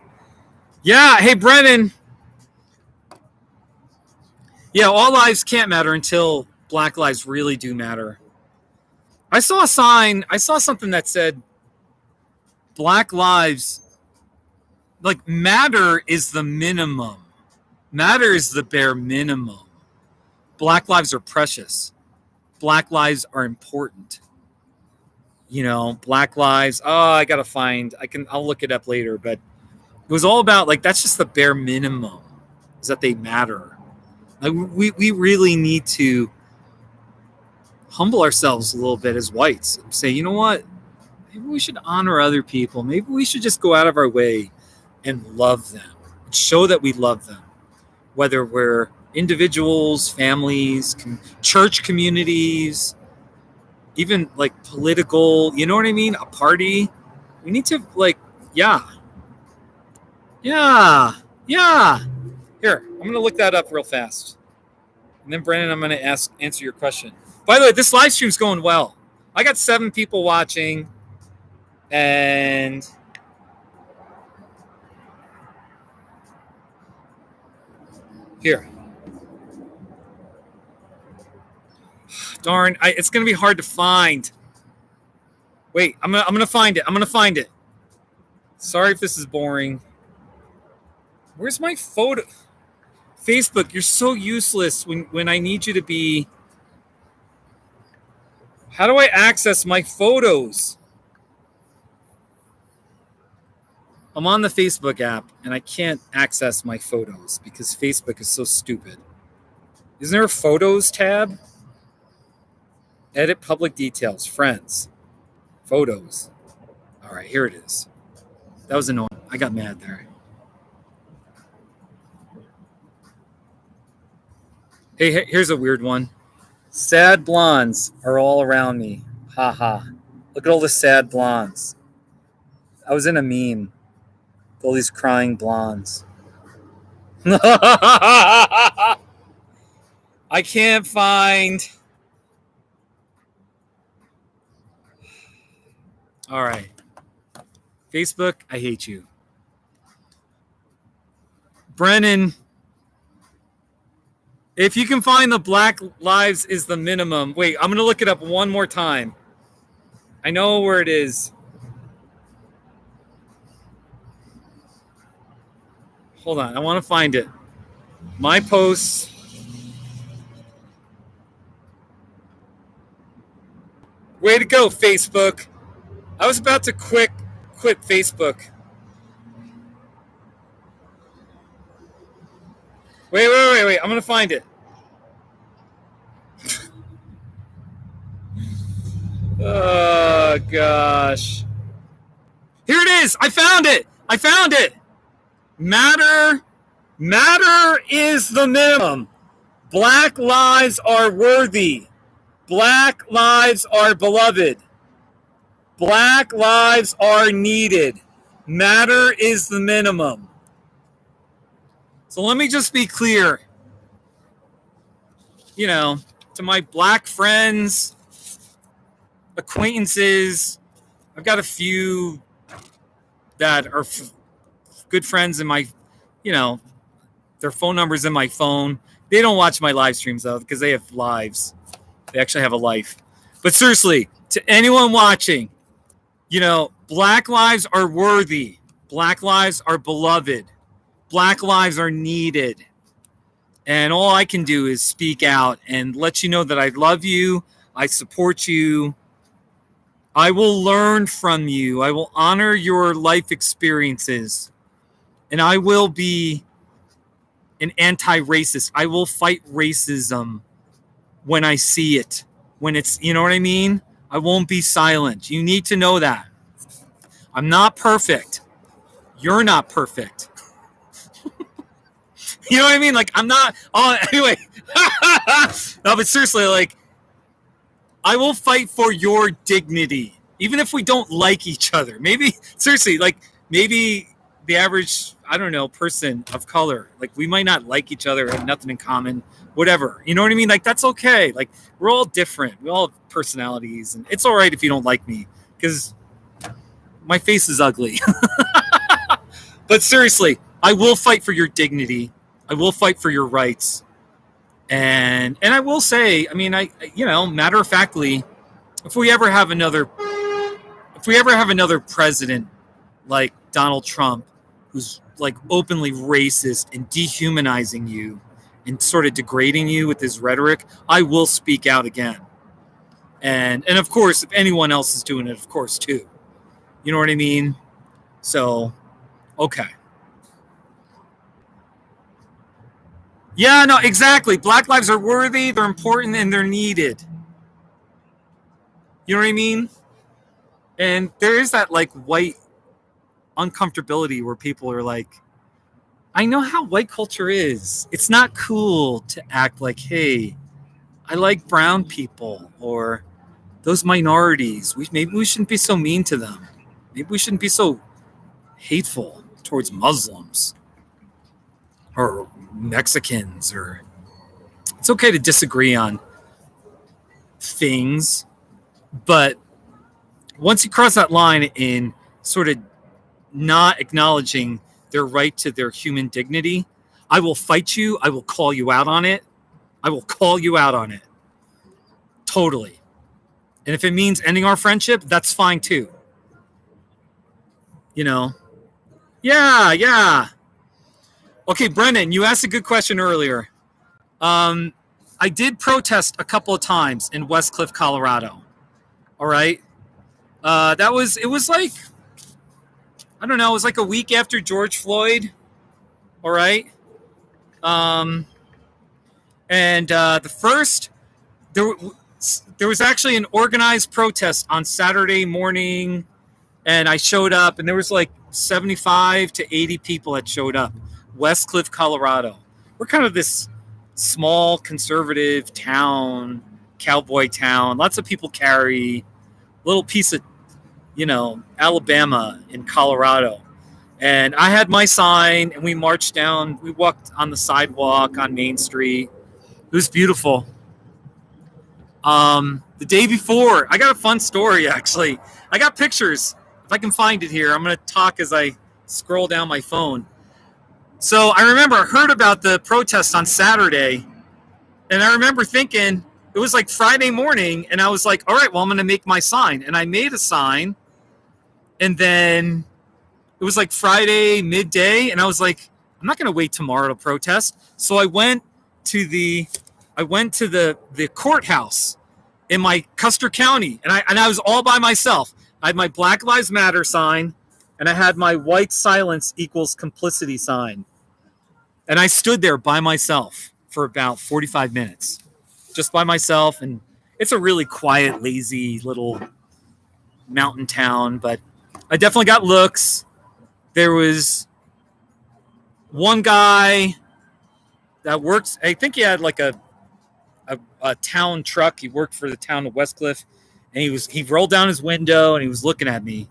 Yeah, hey, Brennan. Yeah, all lives can't matter until Black lives really do matter. I saw a sign. I saw something that said Black lives, matter is the minimum. Matter is the bare minimum. Black lives are precious. Black lives are important. You know, Black lives. Oh, I gotta find. I'll look it up later. But it was all about that's just the bare minimum. Is that they matter. We really need to humble ourselves a little bit as whites and say, you know what? Maybe we should honor other people. Maybe we should just go out of our way and love them. And show that we love them. Whether we're individuals, families, church communities, even political, you know what I mean? A party. We need to yeah. Here, I'm going to look that up real fast. And then, Brandon, I'm going to answer your question. By the way, this live stream's going well. I got 7 people watching. And here. Darn, it's going to be hard to find. Wait, I'm going to find it. Sorry if this is boring. Where's my photo? Facebook, you're so useless when I need you to be. How do I access my photos? I'm on the Facebook app and I can't access my photos because Facebook is so stupid. Isn't there a photos tab? Edit public details, friends, photos. All right, here it is. That was annoying. I got mad there. Hey, here's a weird one. Sad blondes are all around me. Ha ha. Look at all the sad blondes. I was in a meme. All these crying blondes. I can't find. All right. Facebook, I hate you. Brennan, if you can find the Black Lives is the minimum. Wait, I'm going to look it up one more time. I know where it is. Hold on. I want to find it. My posts. Way to go, Facebook. I was about to quit Facebook. Wait. I'm going to find it. Oh, gosh. Here it is. I found it. Matter is the minimum. Black lives are worthy. Black lives are beloved. Black lives are needed. Matter is the minimum. So let me just be clear. You know, to my black friends, acquaintances, I've got a few that are good friends in my, their phone numbers in my phone. They don't watch my live streams, though, because they have lives. They actually have a life. But seriously, to anyone watching, Black lives are worthy. Black lives are beloved. Black lives are needed. And all I can do is speak out and let you know that I love you. I support you. I will learn from you. I will honor your life experiences. And I will be an anti-racist. I will fight racism when I see it. When it's, you know what I mean? I won't be silent. You need to know that. I'm not perfect. You're not perfect. You know what I mean? Like, I'm not. Oh, anyway. No, but seriously, like, I will fight for your dignity, even if we don't like each other. Maybe, seriously, like, maybe the average, I don't know, person of color, like, we might not like each other, have nothing in common, whatever. You know what I mean? Like, that's okay. Like, we're all different. We all have personalities, and it's all right if you don't like me, because my face is ugly. But seriously, I will fight for your dignity. I will fight for your rights. And I will say, I mean, matter of factly, if we ever have another president like Donald Trump, who's like openly racist and dehumanizing you and sort of degrading you with his rhetoric, I will speak out again. And of course, if anyone else is doing it, of course, too. You know what I mean? So, okay. Yeah, no, exactly. Black lives are worthy, they're important, and they're needed. You know what I mean? And there is that, like, white uncomfortability where people are like, I know how white culture is. It's not cool to act like, hey, I like brown people or those minorities. Maybe we shouldn't be so mean to them. Maybe we shouldn't be so hateful towards Muslims or Mexicans. Or it's okay to disagree on things, but once you cross that line in sort of not acknowledging their right to their human dignity, I will fight you. I will call you out on it. Totally. And if it means ending our friendship, that's fine too. Yeah. Okay, Brennan, you asked a good question earlier. I did protest a couple of times in Westcliffe, Colorado. All right. It was like, I don't know, it was like a week after George Floyd. All right. There was actually an organized protest on Saturday morning, and I showed up, and there was like 75 to 80 people that showed up. Westcliffe, Colorado. We're kind of this small conservative town, cowboy town. Lots of people carry little piece of, Alabama in Colorado. And I had my sign, and we marched down. We walked on the sidewalk on Main Street. It was beautiful. The day before, I got a fun story, actually. I got pictures. If I can find it here, I'm going to talk as I scroll down my phone. So I remember I heard about the protest on Saturday, and I remember thinking, it was like Friday morning, and I was like, all right, well, I'm going to make my sign. And I made a sign, and then it was like Friday midday, and I was like, I'm not going to wait tomorrow to protest. So I went to the courthouse in my Custer County, and I was all by myself. I had my Black Lives Matter sign, and I had my white silence equals complicity sign. And I stood there by myself for about 45 minutes, just by myself. And it's a really quiet, lazy little mountain town, but I definitely got looks. There was one guy that works, I think he had like a town truck. He worked for the town of Westcliffe, and he rolled down his window and he was looking at me,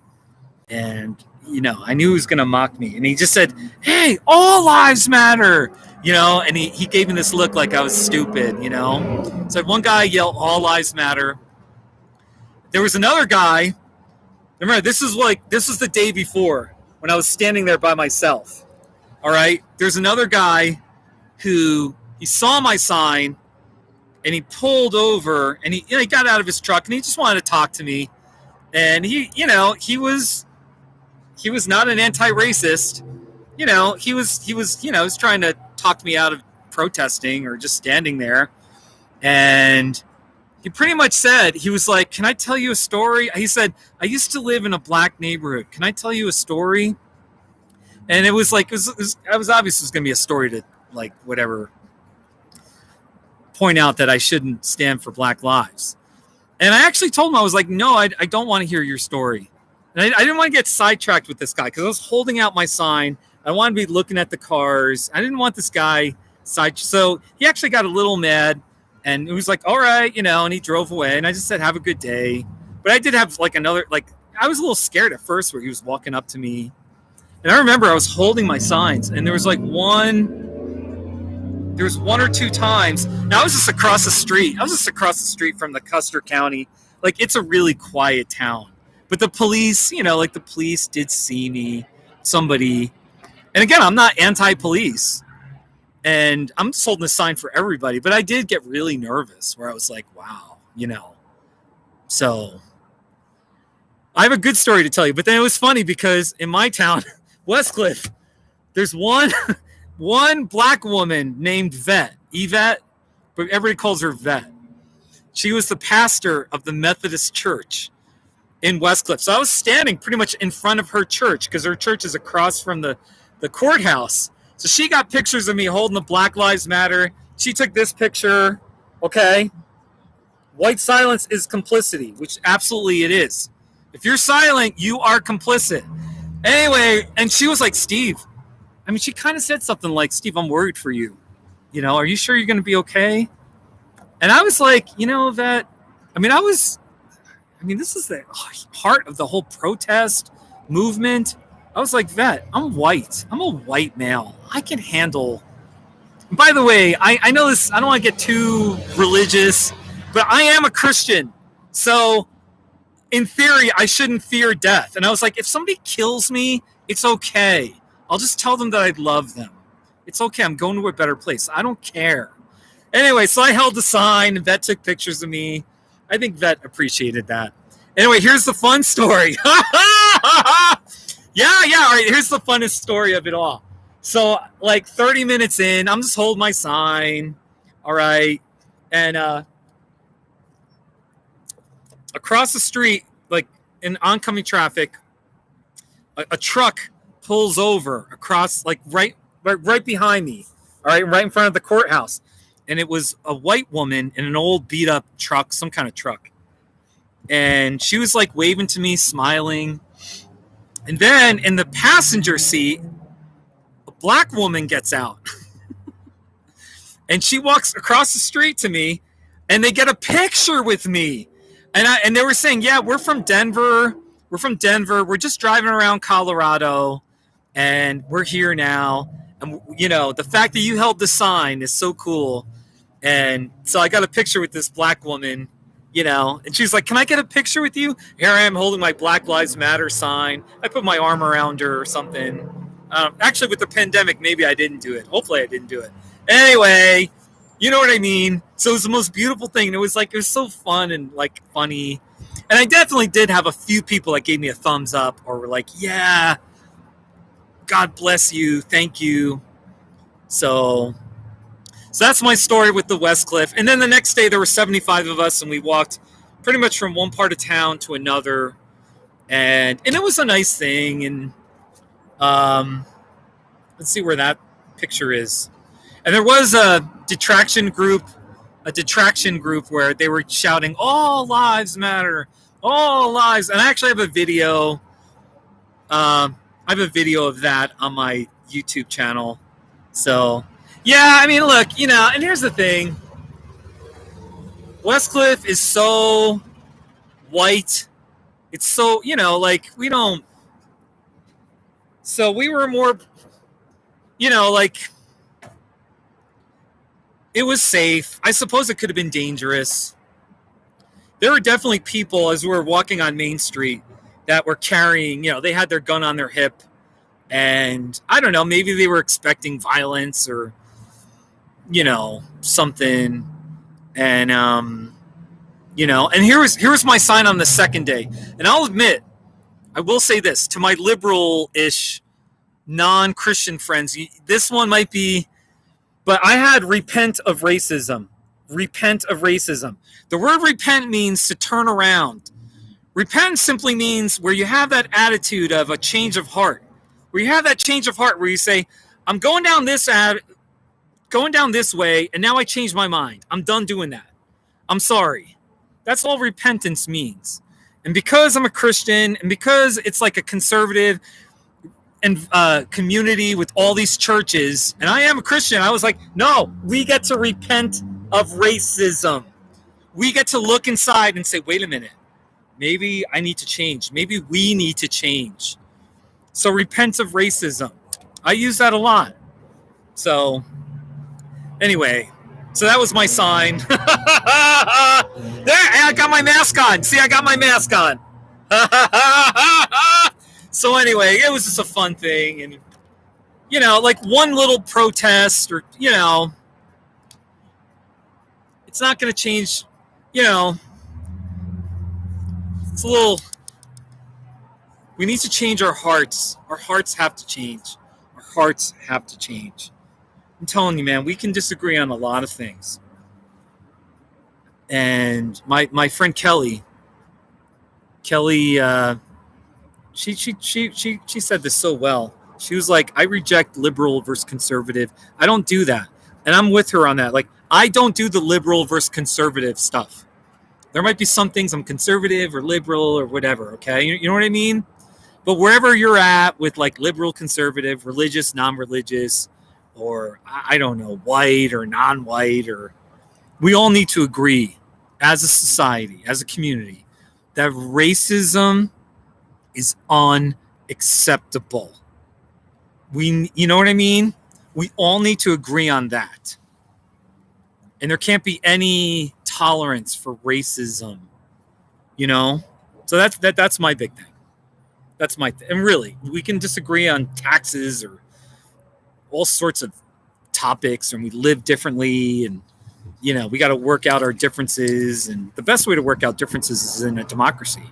and I knew he was going to mock me, and he just said, "Hey, all lives matter," and he gave me this look like I was stupid, So one guy yelled, "All lives matter." There was another guy. Remember, this is the day before when I was standing there by myself. All right. There's another guy who he saw my sign, and he pulled over, and he got out of his truck, and he just wanted to talk to me. And he was not an anti-racist. He was trying to talk me out of protesting or just standing there. And he pretty much said, he was like, "Can I tell you a story?" He said, "I used to live in a black neighborhood. Can I tell you a story?" And it was like, I was obvious it was going to be a story to, like, whatever, point out that I shouldn't stand for Black lives. And I actually told him, I was like, "No, I don't want to hear your story." And I didn't want to get sidetracked with this guy because I was holding out my sign. I wanted to be looking at the cars. I didn't want this guy so he actually got a little mad, and it was like, "All right," and he drove away, and I just said, "Have a good day." But I did have I was a little scared at first where he was walking up to me. And I remember I was holding my signs, and there was one or two times. Now I was just across the street. I was just across the street from the Custer County. Like, it's a really quiet town. But the police, the police did see me, somebody. And again, I'm not anti-police. And I'm just holding a sign for everybody. But I did get really nervous where I was like, wow, So I have a good story to tell you. But then it was funny because in my town, Westcliffe, there's one black woman named Yvette, but everybody calls her Vet. She was the pastor of the Methodist Church in Westcliffe. So I was standing pretty much in front of her church because her church is across from the courthouse. So she got pictures of me holding the Black Lives Matter. She took this picture, okay? White silence is complicity, which absolutely it is. If you're silent, you are complicit. Anyway, and she was like, "Steve," she kind of said something like, "Steve, I'm worried for you. Are you sure you're going to be okay?" And I was like, that, this is the heart of the whole protest movement. I was like, "Vet, I'm white. I'm a white male. I can handle." By the way, I know this, I don't want to get too religious, but I am a Christian. So in theory, I shouldn't fear death. And I was like, if somebody kills me, it's okay. I'll just tell them that I love them. It's okay. I'm going to a better place. I don't care. Anyway, so I held the sign, and Vet took pictures of me. I think Vet appreciated that. Anyway, here's the fun story. Yeah. All right, here's the funnest story of it all. So, 30 minutes in, I'm just holding my sign. All right. And across the street, in oncoming traffic, a truck pulls over across, right behind me, all right in front of the courthouse. And it was a white woman in an old beat up truck, some kind of truck. And she was waving to me, smiling. And then in the passenger seat, a black woman gets out. And she walks across the street to me, and they get a picture with me. And they were saying, yeah, we're from Denver. We're from Denver. We're just driving around Colorado, and we're here now. And, you know, the fact that you held the sign is so cool. And so I got a picture with this black woman, you know, and she was like, can I get a picture with you? Here I am holding my Black Lives Matter sign. I put my arm around her or something. Actually, with the pandemic, maybe I didn't do it. Hopefully I didn't do it. Anyway, you know what I mean? So it was the most beautiful thing. And it was so fun and like funny. And I definitely did have a few people that gave me a thumbs up or were like, yeah, God bless you. Thank you. So that's my story with the Westcliffe. And then the next day there were 75 of us and we walked pretty much from one part of town to another. And it was a nice thing. And let's see where that picture is. And there was a detraction group where they were shouting, all lives matter, all lives. And I actually have a video. I have a video of that on my YouTube channel. So, yeah, I mean, look, you know, and here's the thing. Westcliffe is so white. It's so, you know, like we don't. So we were more, you know, like it was safe. I suppose it could have been dangerous. There were definitely people as we were walking on Main Street that were carrying, you know, they had their gun on their hip. And I don't know, maybe they were expecting violence or, you know, something. And, you know, and here was my sign on the second day. And I'll admit, I will say this to my liberal-ish non-Christian friends. This one might be, but I had repent of racism. Repent of racism. The word repent means to turn around. Repent simply means where you have that attitude of a change of heart. Where you have that change of heart where you say, I'm going down this way, and now I changed my mind. I'm done doing that. I'm sorry. That's all repentance means. And because I'm a Christian, and because it's like a conservative and community with all these churches, and I am a Christian, I was like, no, we get to repent of racism. We get to look inside and say, wait a minute, maybe I need to change. Maybe we need to change. So repent of racism. I use that a lot. So anyway, so that was my sign. There, I got my mask on. See, I got my mask on. So anyway, it was just a fun thing. And, you know, like one little protest or, you know, it's not going to change, you know, it's a little, we need to change our hearts. Our hearts have to change. Our hearts have to change. I'm telling you, man, we can disagree on a lot of things. And my friend Kelly, she said this so well. She was like, I reject liberal versus conservative. I don't do that. And I'm with her on that. Like, I don't do the liberal versus conservative stuff. There might be some things I'm conservative or liberal or whatever, okay? You know what I mean? But wherever you're at with like liberal, conservative, religious, non-religious, or I don't know, white or non-white, or we all need to agree as a society, as a community, that racism is unacceptable. You know what I mean? We all need to agree on that. And there can't be any tolerance for racism, you know? So that's my big thing. That's my thing. And really, we can disagree on taxes or all sorts of topics, and we live differently, and, you know, we got to work out our differences. And the best way to work out differences is in a democracy,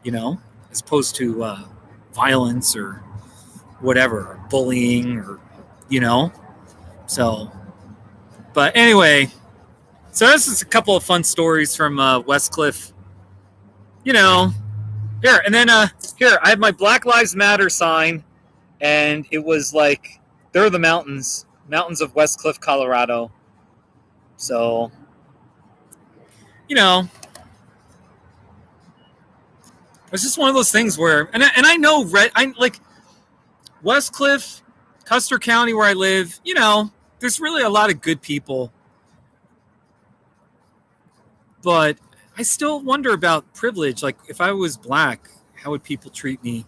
you know, as opposed to violence or whatever, or bullying, or, you know. So, but anyway, so this is a couple of fun stories from Westcliffe, you know. Here, and then here, I have my Black Lives Matter sign, and it was like, there are the mountains of Westcliffe, Colorado. So, you know, it's just one of those things where, and I know, I like Westcliffe, Custer County, where I live, you know, there's really a lot of good people, but I still wonder about privilege. Like, if I was black, how would people treat me? You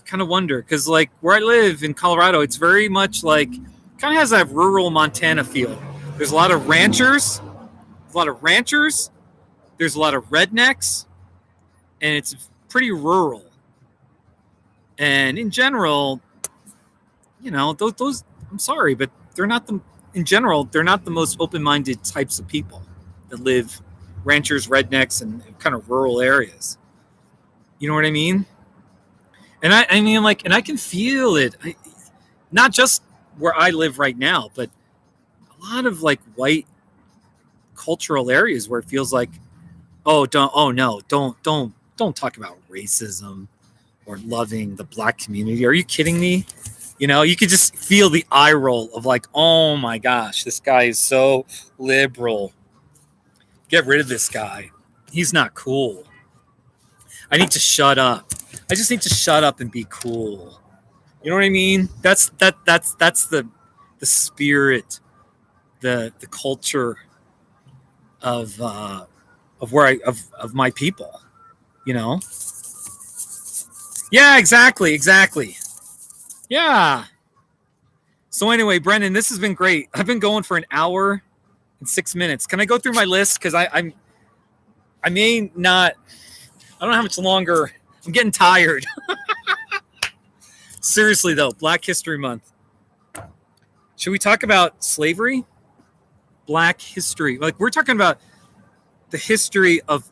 kind of wonder, because like where I live in Colorado, it's very much like, kind of has that rural Montana feel. There's a lot of ranchers, there's a lot of rednecks, and it's pretty rural. And in general, those I'm sorry, but they're not they're not the most open-minded types of people that live, ranchers, rednecks, and kind of rural areas. You know what I mean? And I mean, like, and I can feel it. Not just where I live right now, but a lot of like white cultural areas where it feels like, don't talk about racism or loving the black community. Are you kidding me? You could just feel the eye roll of like, oh my gosh, this guy is so liberal. Get rid of this guy. He's not cool. I need to shut up. I just need to shut up and be cool. You know what I mean? That's the spirit, the culture of my people. Yeah, exactly. Yeah. So anyway, Brendan, this has been great. I've been going for an hour and 6 minutes. Can I go through my list? Because I may not. I don't know how much longer. I'm getting tired. Seriously though, Black History Month. Should we talk about slavery? Black history. Like, we're talking about the history of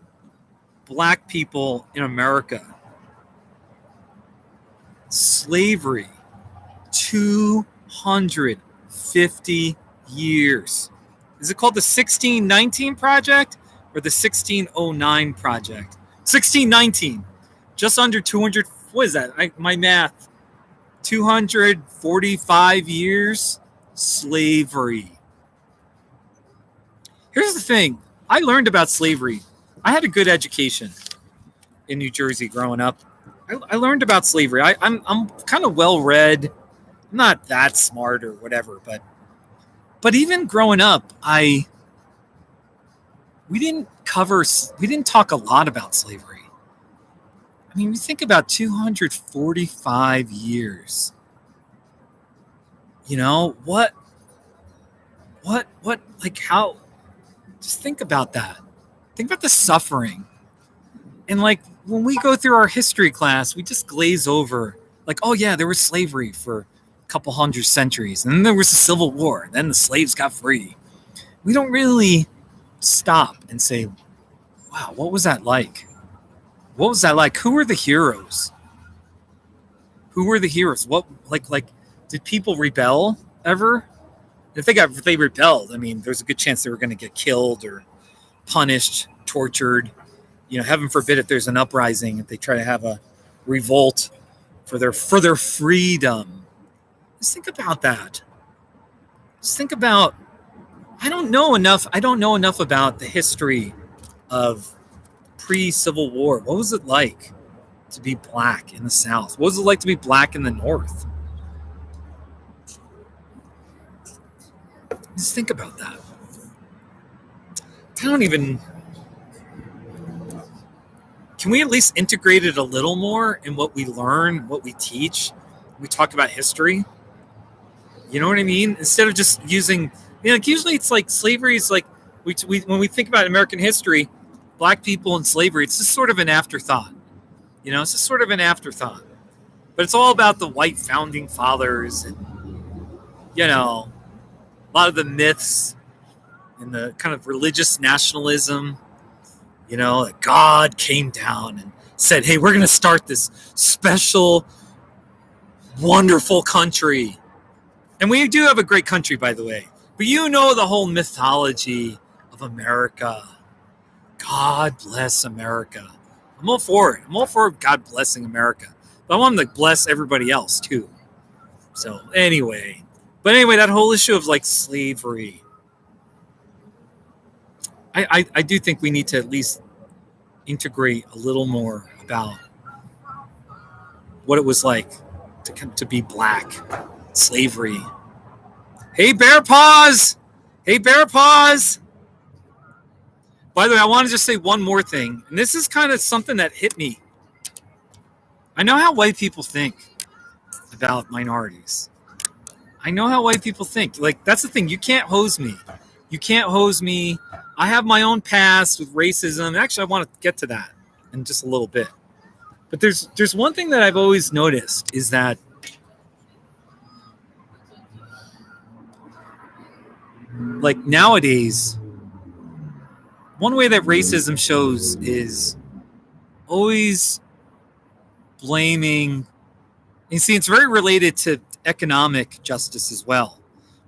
black people in America. Slavery. 250 years. Is it called the 1619 Project or the 1609 Project? 1619. Just under 200. What is that? My math. 245 years. Slavery. Here's the thing. I learned about slavery. I had a good education in New Jersey growing up. I learned about slavery. I'm kind of well read. I'm not that smart or whatever, but even growing up, we didn't talk a lot about slavery. I mean, we think about 245 years. What, like, how, just think about that. Think about the suffering. And like, when we go through our history class, we just glaze over, like, oh yeah, there was slavery for a couple hundred centuries, and then there was the Civil War, and then the slaves got free. We don't really stop and say, wow, what was that like? What was that like? Who were the heroes? What, like, did people rebel ever? If they rebelled, I mean, there's a good chance they were going to get killed or punished, tortured. Heaven forbid if there's an uprising, if they try to have a revolt for their freedom. Just think about that. Just think about, I don't know enough about the history of pre-Civil War. What was it like to be black in the South? What was it like to be black in the North? Just think about that. Can we at least integrate it a little more in what we learn, what we teach? We talk about history. You know what I mean? Instead of just using, like, usually it's like slavery is like, when we think about American history, black people and slavery, it's just sort of an afterthought. It's just sort of an afterthought. But it's all about the white founding fathers and, a lot of the myths and the kind of religious nationalism. That God came down and said, hey, we're going to start this special, wonderful country. And we do have a great country, by the way. But the whole mythology of America. God bless America. I'm all for it. I'm all for God blessing America. But I want him to bless everybody else, too. So, anyway. That whole issue of, like, slavery. I do think we need to at least integrate a little more about what it was like to be black, slavery. Hey, Bear Paws! Hey, Bear Paws! By the way, I want to just say one more thing. And this is kind of something that hit me. I know how white people think about minorities. I know how white people think. Like, that's the thing. You can't hose me. You can't hose me. I have my own past with racism. Actually, I want to get to that in just a little bit. But there's one thing that I've always noticed is that like nowadays, one way that racism shows is always blaming. You see, it's very related to economic justice as well.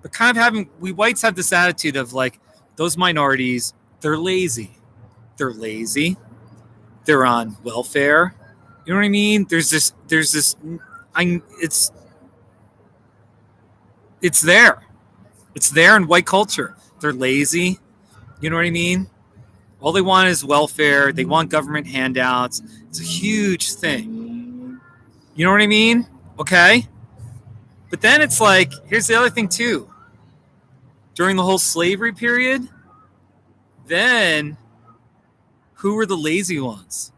But kind of we whites have this attitude of like, those minorities, they're lazy. They're lazy. They're on welfare. You know what I mean? It's there. It's there in white culture. They're lazy. You know what I mean? All they want is welfare. They want government handouts. It's a huge thing. You know what I mean? Okay? But then it's like, here's the other thing too. During the whole slavery period, then who were the lazy ones?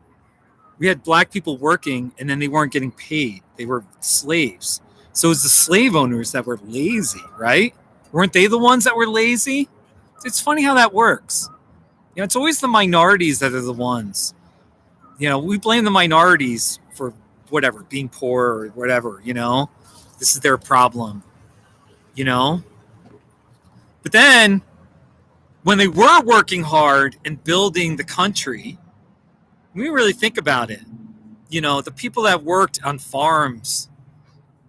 We had black people working and then they weren't getting paid. They were slaves. So it was the slave owners that were lazy, right? Weren't they the ones that were lazy? It's funny how that works. You know, it's always the minorities that are the ones. You know, we blame the minorities for whatever, being poor or whatever, you know. This is their problem, you know. But then when they were working hard and building the country, we really think about it. You know, the people that worked on farms,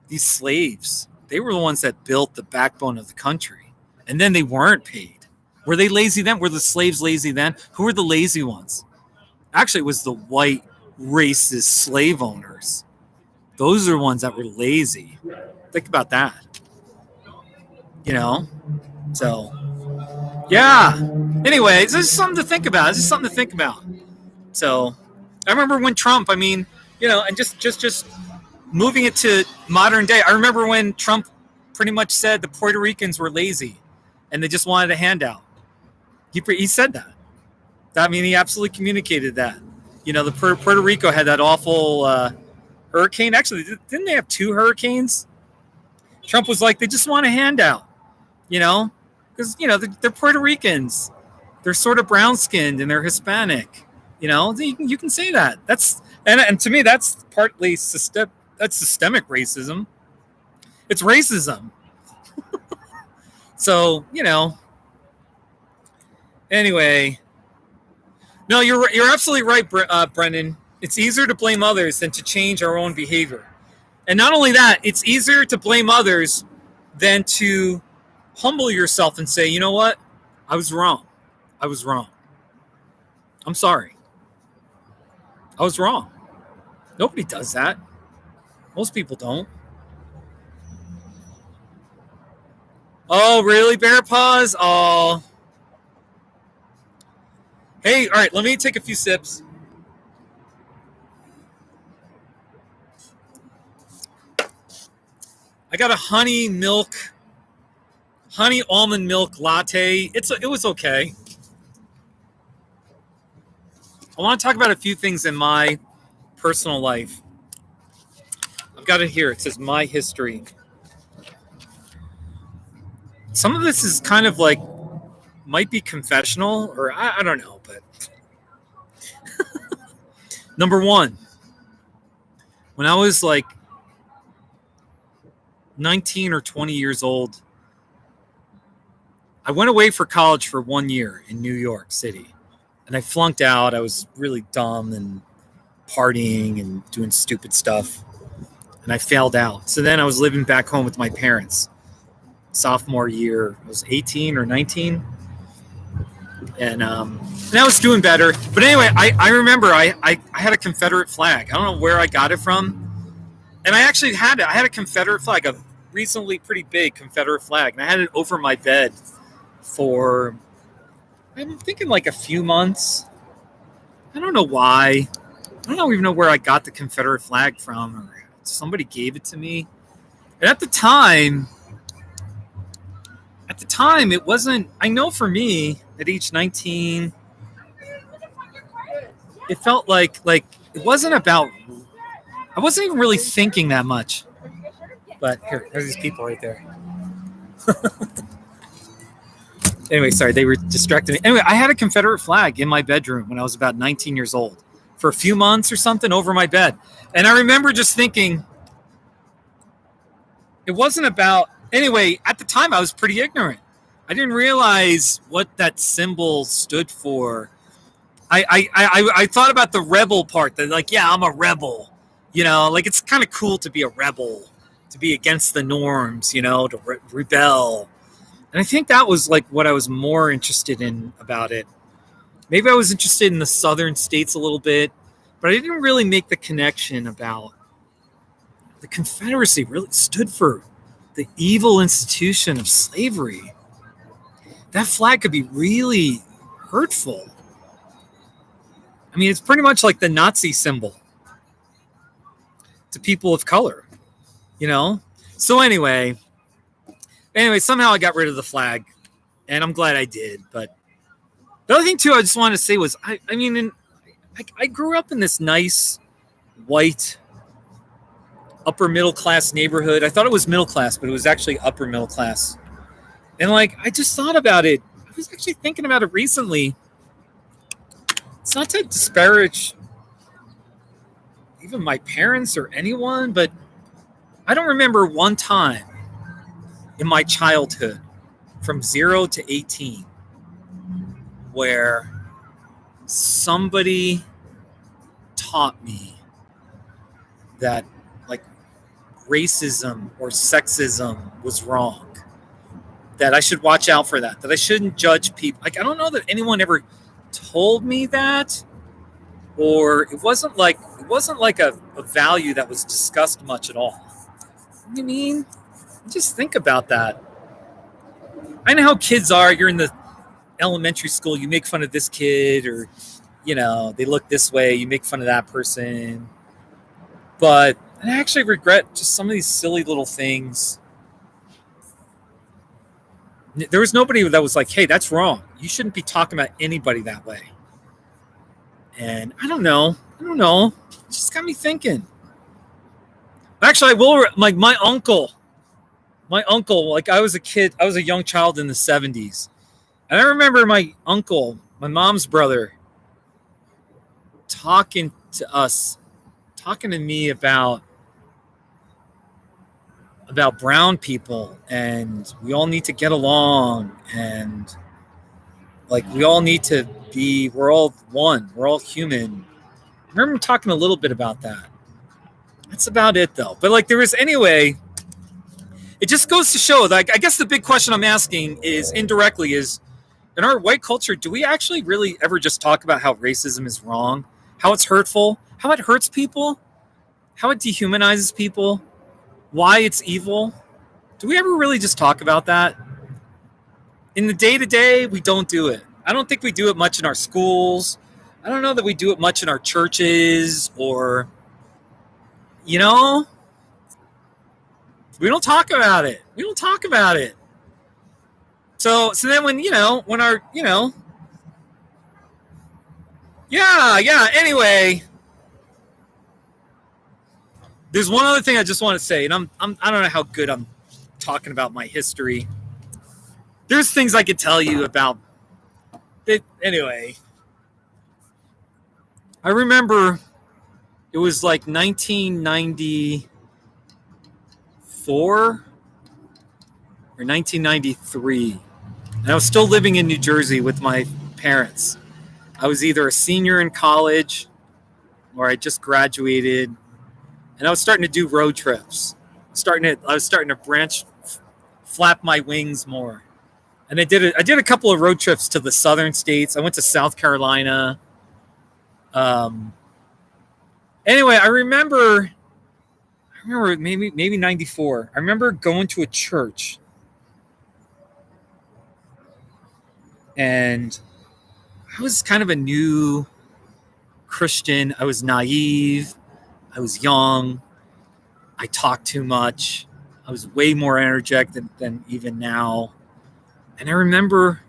these slaves, they were the ones that built the backbone of the country. And then they weren't paid. Were they lazy then? Were the slaves lazy then? Who were the lazy ones? Actually, it was the white racist slave owners. Those are the ones that were lazy. Think about that. You know? So, yeah. Anyway, it's just something to think about. It's just something to think about. So, I remember when Trump, I mean, you know, and just moving it to modern day. I remember when Trump pretty much said the Puerto Ricans were lazy and they just wanted a handout. He said that. I mean, he absolutely communicated that. You know, the Puerto Rico had that awful hurricane. Actually, didn't they have 2 hurricanes? Trump was like, they just want a handout, you know, because, you know, they're Puerto Ricans. They're sort of brown-skinned and they're Hispanic. You know, you can say that. And to me, that's partly systemic racism. It's racism. So, you know. Anyway, no, you're absolutely right, Brendan. It's easier to blame others than to change our own behavior. And not only that, it's easier to blame others than to humble yourself and say, you know what? I was wrong. I was wrong. I'm sorry. I was wrong. Nobody does that. Most people don't. Oh, really, Bear Paws? Oh. Hey, all right, let me take a few sips. I got a honey almond milk latte. It was okay. I want to talk about a few things in my personal life. I've got it here. It says my history. Some of this is kind of like, might be confessional, or I don't know, but number one, when I was like 19 or 20 years old, I went away for college for 1 year in New York City. And I flunked out. I was really dumb and partying and doing stupid stuff. And I failed out. So then I was living back home with my parents. Sophomore year, I was 18 or 19. And I was doing better. But anyway, I remember I had a Confederate flag. I don't know where I got it from. And I actually had it. I had a Confederate flag, a reasonably pretty big Confederate flag. And I had it over my bed for, I'm thinking like a few months. I don't know why. I don't even know where I got the Confederate flag from, or somebody gave it to me. And at the time, the time, it wasn't. I know for me, at age 19, it felt like it wasn't about. I wasn't even really thinking that much. But there's these people right there. Anyway, sorry, they were distracting me. Anyway, I had a Confederate flag in my bedroom when I was about 19 years old for a few months or something over my bed. And I remember just thinking, it wasn't about, anyway, at the time I was pretty ignorant. I didn't realize what that symbol stood for. I thought about the rebel part, that like, yeah, I'm a rebel. You know, like it's kind of cool to be a rebel, to be against the norms, you know, to rebel. And I think that was like what I was more interested in about it. Maybe I was interested in the southern states a little bit, but I didn't really make the connection about the Confederacy really stood for the evil institution of slavery. That flag could be really hurtful. I mean, it's pretty much like the Nazi symbol to people of color, you know? So anyway, somehow I got rid of the flag, and I'm glad I did. But the other thing, too, I just wanted to say was, I grew up in this nice, white, upper middle class neighborhood. I thought it was middle class, but it was actually upper middle class. And, like, I just thought about it. I was actually thinking about it recently. It's not to disparage even my parents or anyone, but I don't remember one time in my childhood from 0 to 18 where somebody taught me that like racism or sexism was wrong, that I should watch out for that I shouldn't judge people. Like, I don't know that anyone ever told me that, or it wasn't like a value that was discussed much at all. I mean, just think about that. I know how kids are. You're in the elementary school, you make fun of this kid, or, you know, they look this way, you make fun of that person. But I actually regret just some of these silly little things. There was nobody that was like, hey, that's wrong. You shouldn't be talking about anybody that way. And I don't know. It just got me thinking. Actually, I will, like my uncle, like I was a young child in the 70s. And I remember my uncle, my mom's brother, talking to me about brown people, and we all need to get along, and like we all need to be, we're all one, we're all human. I remember talking a little bit about that. That's about it though. But like anyway, it just goes to show that I guess the big question I'm asking is indirectly is, in our white culture, do we actually really ever just talk about how racism is wrong, how it's hurtful, how it hurts people, how it dehumanizes people, why it's evil? Do we ever really just talk about that? In the day-to-day, we don't do it. I don't think we do it much in our schools. I don't know that we do it much in our churches, or, you know, we don't talk about it. So then when our, anyway, there's one other thing I just want to say, and I don't know how good I'm talking about my history. There's things I could tell you about it. Anyway, I remember it was like 1994 or 1993. And I was still living in New Jersey with my parents. I was either a senior in college or I just graduated, and I was starting to do road trips. I was starting to flap my wings more. And I did a couple of road trips to the southern states. I went to South Carolina. Anyway, I remember maybe 94. I remember going to a church, and I was kind of a new Christian. I was naive. I was young. I talked too much. I was way more energetic than even now. And I remember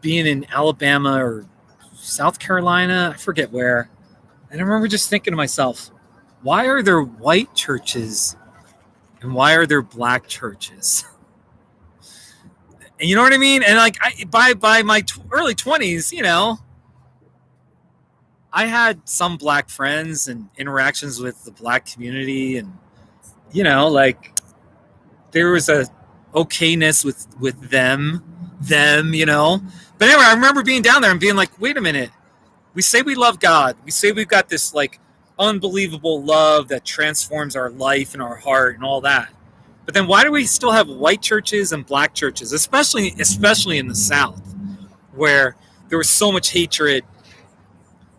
being in Alabama or South Carolina, I forget where. And I remember just thinking to myself, why are there white churches and why are there black churches? And you know what I mean? And like by my early 20s, I had some black friends and interactions with the black community, and like there was a okayness with them. But anyway, I remember being down there and being like, wait a minute. We say we love God. We say we've got this like unbelievable love that transforms our life and our heart and all that. But then why do we still have white churches and black churches, especially in the South, where there was so much hatred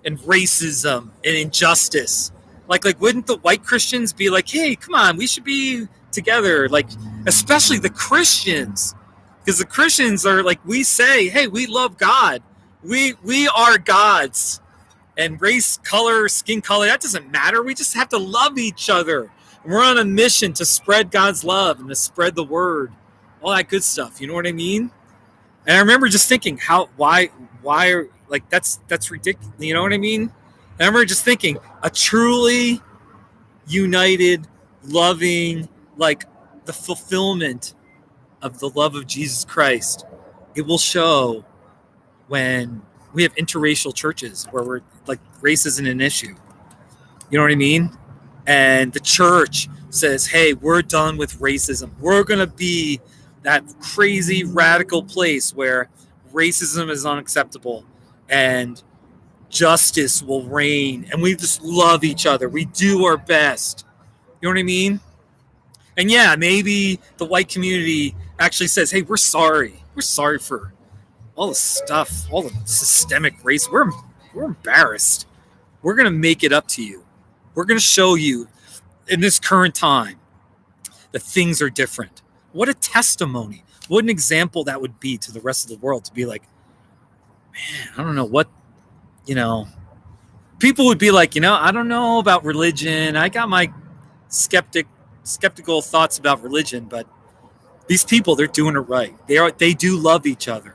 and racism and injustice? Like wouldn't the white Christians be like, hey, come on, we should be together? Like, especially the Christians, because the Christians are like, we say, hey, we love God. We are gods, and race, color, skin color, that doesn't matter. We just have to love each other. We're on a mission to spread God's love and to spread the word, all that good stuff. You know what I mean? And I remember just thinking, why are, like, that's ridiculous. You know what I mean? And I remember just thinking, a truly united, loving, like the fulfillment of the love of Jesus Christ, it will show when we have interracial churches where we're like, race isn't an issue. You know what I mean? And the church says, hey, we're done with racism. We're going to be that crazy radical place where racism is unacceptable and justice will reign. And we just love each other. We do our best. You know what I mean? And yeah, maybe the white community actually says, hey, we're sorry. We're sorry for all the stuff, all the systemic race. We're embarrassed. We're going to make it up to you. We're going to show you in this current time that things are different. What a testimony. What an example that would be to the rest of the world, to be like, man, I don't know what, people would be like, I don't know about religion. I got my skeptical thoughts about religion, but these people, they're doing it right. They do love each other.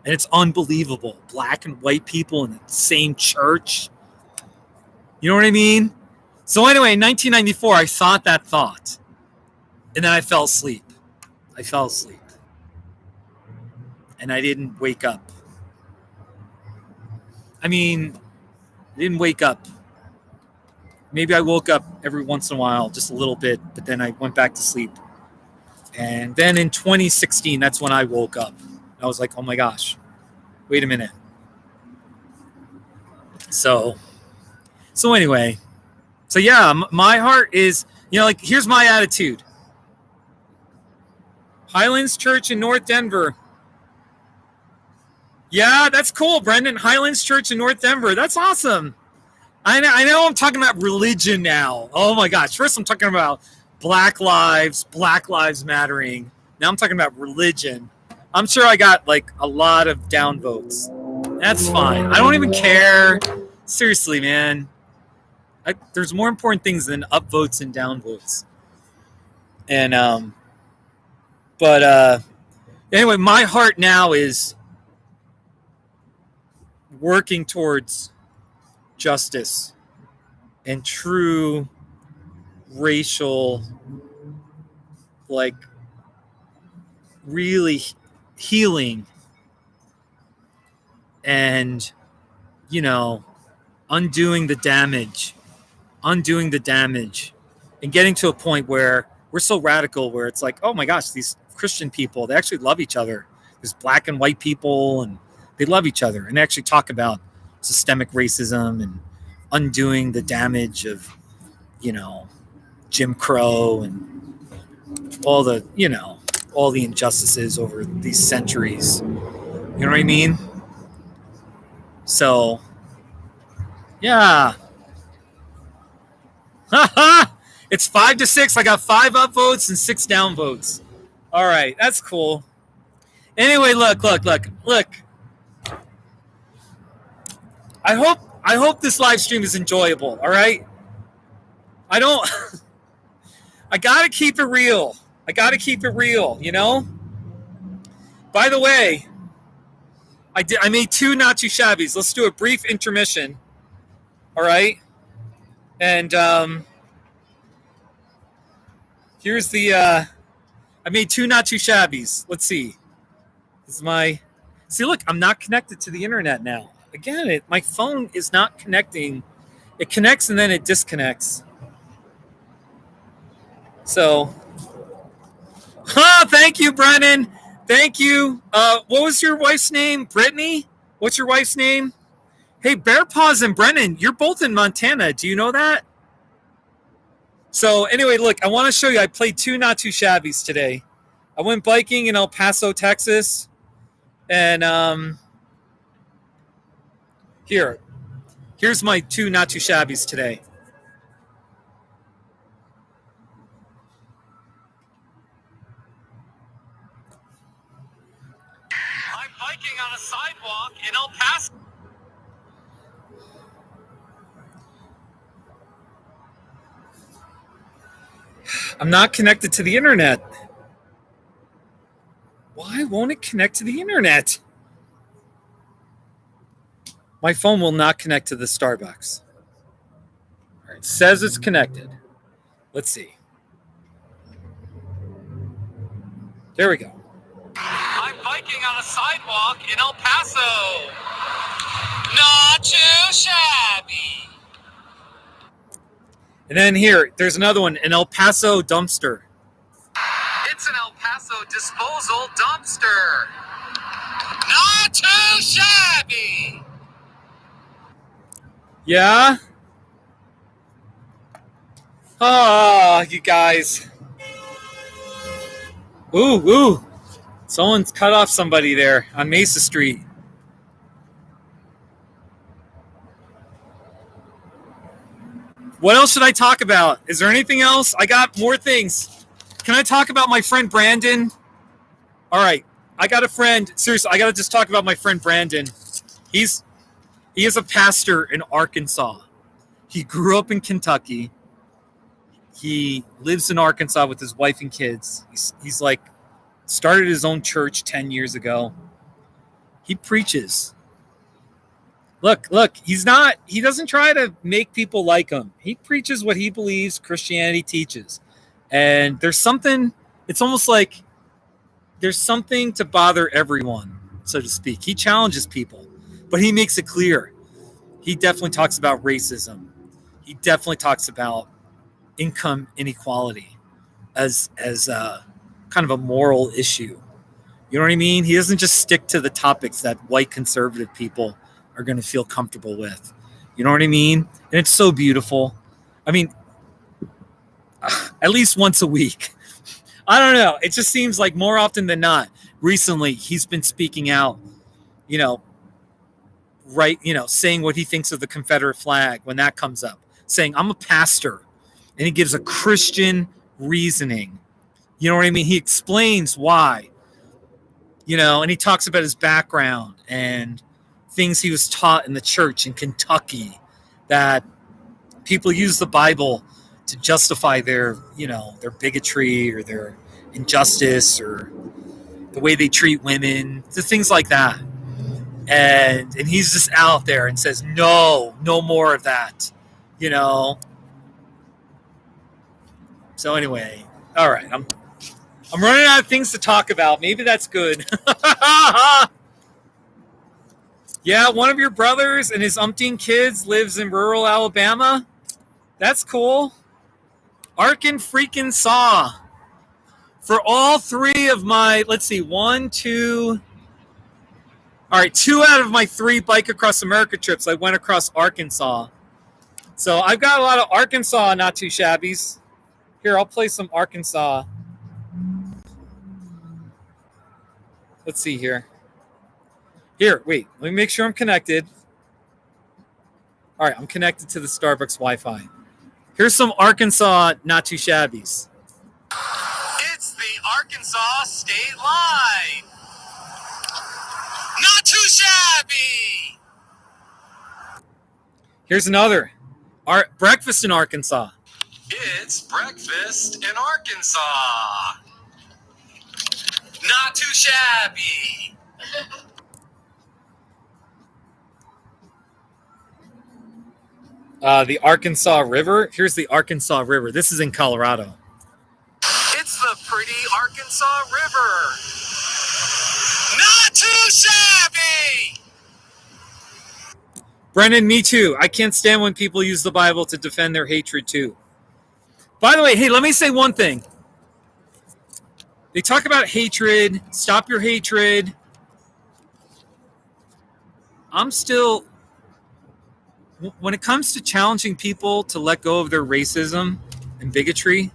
And it's unbelievable. Black and white people in the same church. You know what I mean? So anyway, in 1994, I thought that thought. And then I fell asleep. And I didn't wake up. I didn't wake up. Maybe I woke up every once in a while, just a little bit, but then I went back to sleep. And then in 2016, that's when I woke up. I was like, oh my gosh, wait a minute. So anyway, yeah, my heart is, like, here's my attitude. Highlands Church in North Denver. Yeah, that's cool, Brendan. Highlands Church in North Denver. That's awesome. I know I'm talking about religion now. Oh my gosh. First I'm talking about Black Lives Mattering. Now I'm talking about religion. I'm sure I got like a lot of downvotes. That's fine. I don't even care. Seriously, man. There's more important things than upvotes and downvotes. And anyway, my heart now is working towards justice and true racial, like, really healing and, undoing the damage and getting to a point where we're so radical where it's like, oh my gosh, these Christian people, they actually love each other. There's black and white people and they love each other, and they actually talk about systemic racism and undoing the damage of, Jim Crow and all the injustices over these centuries. You know what I mean? So, yeah. It's 5-6. I got 5 upvotes and 6 downvotes. All right, that's cool. Anyway, look. I hope this live stream is enjoyable. All right. I gotta keep it real. By the way, I made 2 not too shabbies. Let's do a brief intermission. All right. And here's the I made 2 not too shabbies. Let's see. This is my See, look, I'm not connected to the internet now. Again, my phone is not connecting. It connects and then it disconnects. So, thank you, Brennan. Thank you. What was your wife's name? Brittany? What's your wife's name? Hey, Bear Paws and Brennan, you're both in Montana. Do you know that? So anyway, look, I want to show you. I played 2 not too shabbies today. I went biking in El Paso, Texas. And here's my 2 not too shabbies today. I'm biking on a sidewalk in El Paso. I'm not connected to the internet. Why won't it connect to the internet? My phone will not connect to the Starbucks. All right, it says it's connected. Let's see. There we go. I'm biking on a sidewalk in El Paso. Not too shabby. And then here, there's another one, an El Paso dumpster. It's an El Paso disposal dumpster. Not too shabby. Yeah? Oh, you guys. Ooh. Someone's cut off somebody there on Mesa Street. What else should I talk about? Is there anything else? I got more things. Can I talk about my friend Brandon? All right. I got a friend. Seriously, I got to just talk about my friend Brandon. He is a pastor in Arkansas. He grew up in Kentucky. He lives in Arkansas with his wife and kids. He's like started his own church 10 years ago. He preaches. Look, he doesn't try to make people like him. He preaches what he believes Christianity teaches. And there's something, it's almost like there's something to bother everyone, so to speak. He challenges people, but he makes it clear. He definitely talks about racism. He definitely talks about income inequality as kind of a moral issue. You know what I mean? He doesn't just stick to the topics that white conservative people are going to feel comfortable with. You know what I mean? And it's so beautiful. I mean, at least once a week. I don't know. It just seems like more often than not, recently, he's been speaking out, saying what he thinks of the Confederate flag when that comes up, saying, I'm a pastor. And he gives a Christian reasoning. You know what I mean? He explains why, and he talks about his background and things he was taught in the church in Kentucky, that people use the Bible to justify their bigotry or their injustice or the way they treat women, the things like that. And he's just out there and says, no more of that, So anyway, all right, I'm running out of things to talk about. Maybe that's good. Yeah, one of your brothers and his umpteen kids lives in rural Alabama. That's cool. Arkin freaking Saw. For all 3 of my, let's see, 1, 2. All right, 2 out of my 3 Bike Across America trips, I went across Arkansas. So I've got a lot of Arkansas not too shabbies. Here, I'll play some Arkansas. Let's see here. Here, wait. Let me make sure I'm connected. All right, I'm connected to the Starbucks Wi-Fi. Here's some Arkansas not too shabbies. It's the Arkansas state line. Not too shabby. Here's another. Breakfast in Arkansas. It's breakfast in Arkansas. Not too shabby. The Arkansas River. Here's the Arkansas River. This is in Colorado. It's the pretty Arkansas River. Not too shabby. Brennan, me too. I can't stand when people use the Bible to defend their hatred too. By the way, hey, let me say one thing. They talk about hatred, stop your hatred. I'm still, when it comes to challenging people to let go of their racism and bigotry,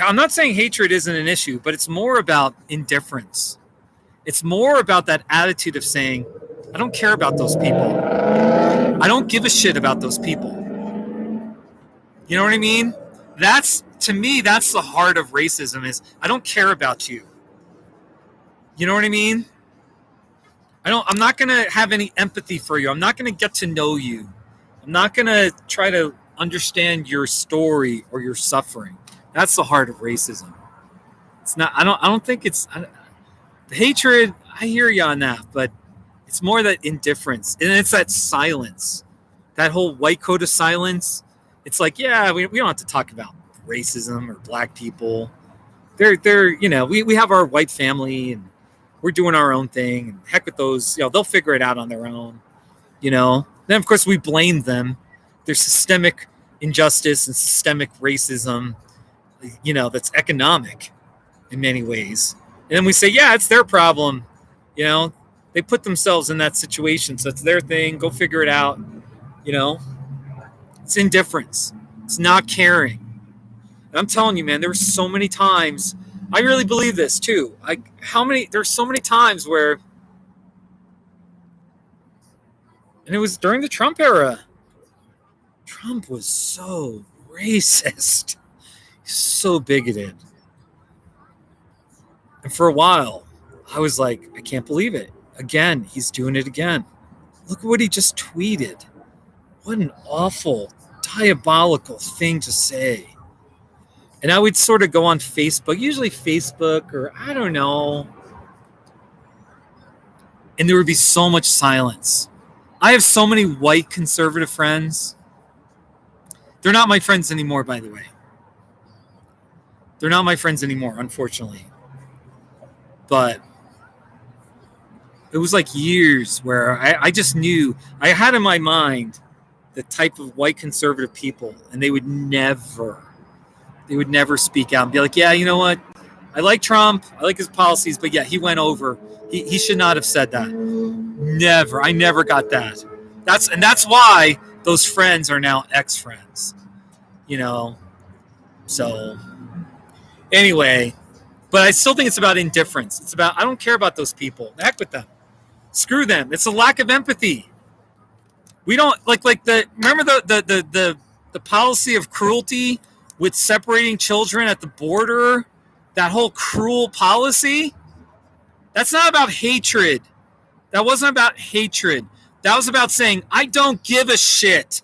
I'm not saying hatred isn't an issue, but it's more about indifference. It's more about that attitude of saying, I don't care about those people. I don't give a shit about those people. You know what I mean? That's, to me, that's the heart of racism is, I don't care about you. You know what I mean? I'm not going to have any empathy for you. I'm not going to get to know you. I'm not going to try to understand your story or your suffering. That's the heart of racism. It's not, I don't think it's, the hatred, I hear you on that, but it's more that indifference. And it's that silence. That whole white coat of silence. It's like, yeah, we don't have to talk about racism or black people. They're you know, we have our white family and we're doing our own thing. And heck with those, you know, they'll figure it out on their own. You know, then of course we blame them. There's systemic injustice and systemic racism, you know, that's economic in many ways. And then we say, yeah, it's their problem. You know, they put themselves in that situation. So it's their thing. Go figure it out. You know, it's indifference. It's not caring. And I'm telling you, man, there were so many times. I really believe this too. There's so many times where, and it was during the Trump era. Trump was so racist, so bigoted. And for a while, I was like, I can't believe it. Again, he's doing it again. Look at what he just tweeted. What an awful, diabolical thing to say. And I would sort of go on Facebook, usually Facebook or I don't know. And there would be so much silence. I have so many white conservative friends. They're not my friends anymore, by the way. They're not my friends anymore, unfortunately. But it was like years where I just knew, I had in my mind the type of white conservative people, and they would never speak out and be like, yeah, you know what? I like Trump. I like his policies, but yeah, he went over. He should not have said that. Never. I never got that. That's why those friends are now ex-friends. You know? So anyway, but I still think it's about indifference. It's about, I don't care about those people. Heck with them. Screw them. It's a lack of empathy. We don't remember the policy of cruelty with separating children at the border, that whole cruel policy. That's not about hatred. That wasn't about hatred. That was about saying, I don't give a shit.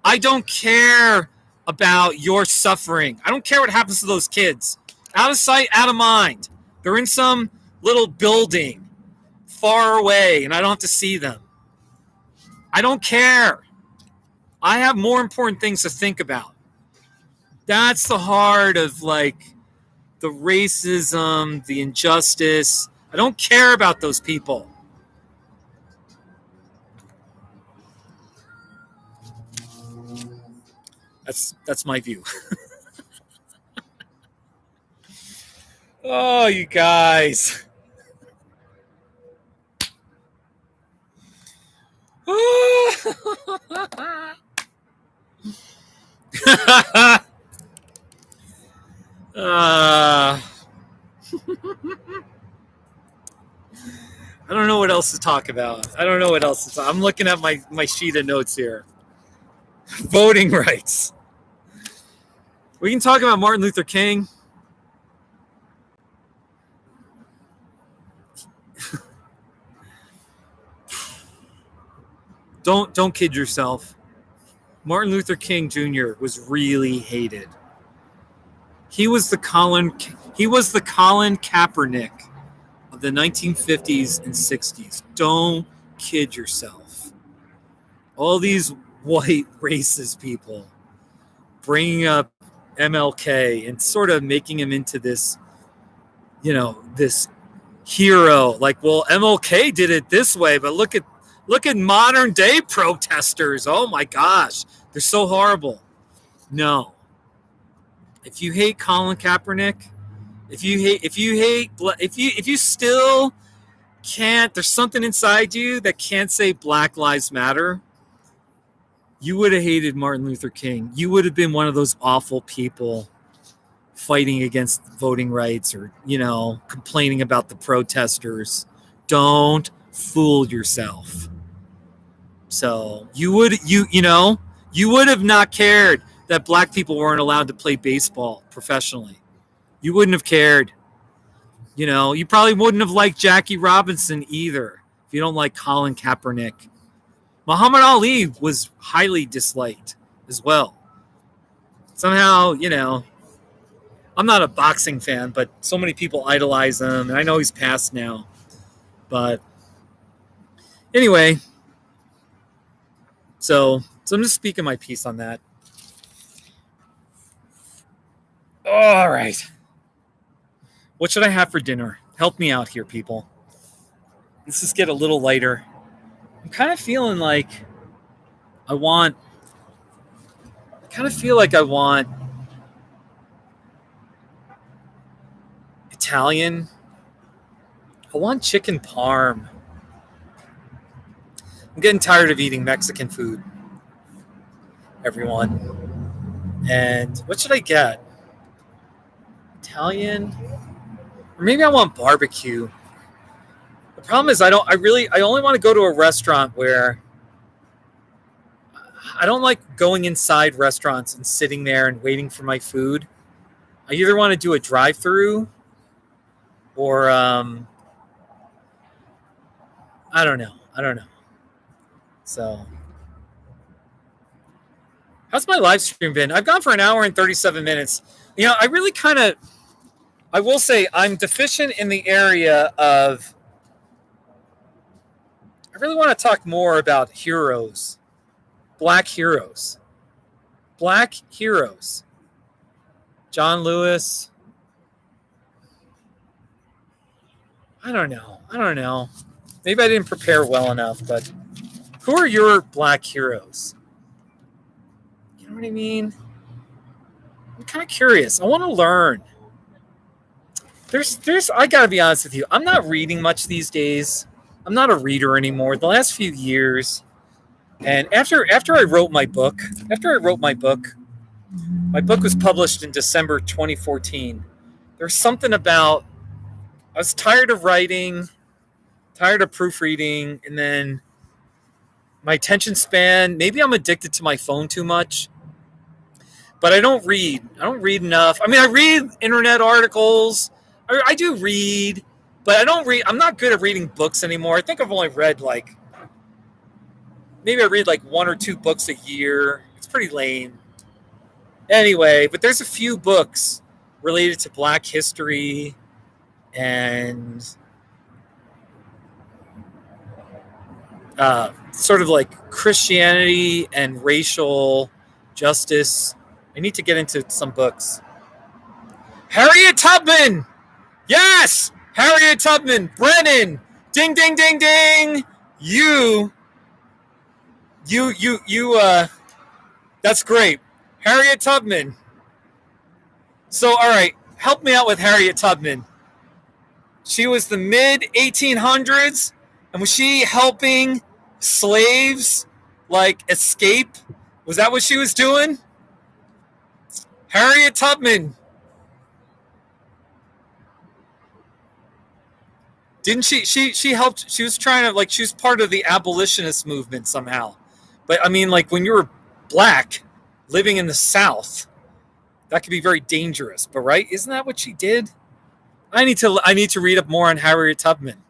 I don't care about your suffering. I don't care what happens to those kids. Out of sight, out of mind. They're in some little building far away, and I don't have to see them. I don't care. I have more important things to think about. That's the heart of like the racism, the injustice. I don't care about those people. That's my view. Oh, you guys. I don't know what else to talk about. I'm looking at my sheet of notes here. Voting rights. We can talk about Martin Luther King. Don't kid yourself. Martin Luther King Jr. was really hated. He was the Colin Kaepernick of the 1950s and 60s. Don't kid yourself. All these white racist people bringing up MLK and sort of making him into this, this hero. Like, well, MLK did it this way, but look at modern day protesters. Oh my gosh, they're so horrible. No. If you hate Colin Kaepernick, if you still can't, there's something inside you that can't say Black Lives Matter, you would have hated Martin Luther King. You would have been one of those awful people fighting against voting rights or, complaining about the protesters. Don't fool yourself. So you would have not cared that black people weren't allowed to play baseball professionally. You wouldn't have cared. You probably wouldn't have liked Jackie Robinson either if you don't like Colin Kaepernick. Muhammad Ali was highly disliked as well. Somehow, I'm not a boxing fan, but so many people idolize him, and I know he's passed now. But anyway, so I'm just speaking my piece on that. All right. What should I have for dinner? Help me out here, people. Let's just get a little lighter. I'm kind of feeling like I want Italian. I want chicken parm. I'm getting tired of eating Mexican food, everyone. And what should I get? Italian? Or maybe I want barbecue. The problem is I only want to go to a restaurant where I don't like going inside restaurants and sitting there and waiting for my food. I either want to do a drive-through or I don't know. So how's my live stream been? I've gone for an hour and 37 minutes. I will say I'm deficient in the area of, I really want to talk more about heroes. Black heroes. John Lewis. I don't know. Maybe I didn't prepare well enough, but who are your black heroes? You know what I mean? I'm kind of curious. I want to learn. I gotta be honest with you. I'm not reading much these days. I'm not a reader anymore. The last few years, and after I wrote my book, my book was published in December 2014. There's something about, I was tired of writing, tired of proofreading, and then my attention span, maybe I'm addicted to my phone too much, but I don't read. I don't read enough. I mean, I read internet articles. I do read, but I don't read. I'm not good at reading books anymore. I think I've only read maybe I read one or two books a year. It's pretty lame. Anyway, but there's a few books related to Black history and sort of like Christianity and racial justice. I need to get into some books. Harriet Tubman! Yes! Harriet Tubman! Brennan! Ding, ding, ding, ding! You, that's great. Harriet Tubman. So, all right, help me out with Harriet Tubman. She was the mid-1800s, and was she helping slaves, escape? Was that what she was doing? Harriet Tubman. Didn't she helped, she was trying to, she was part of the abolitionist movement somehow. But, I mean, when you were black, living in the South, that could be very dangerous. But, right? Isn't that what she did? I need to read up more on Harriet Tubman.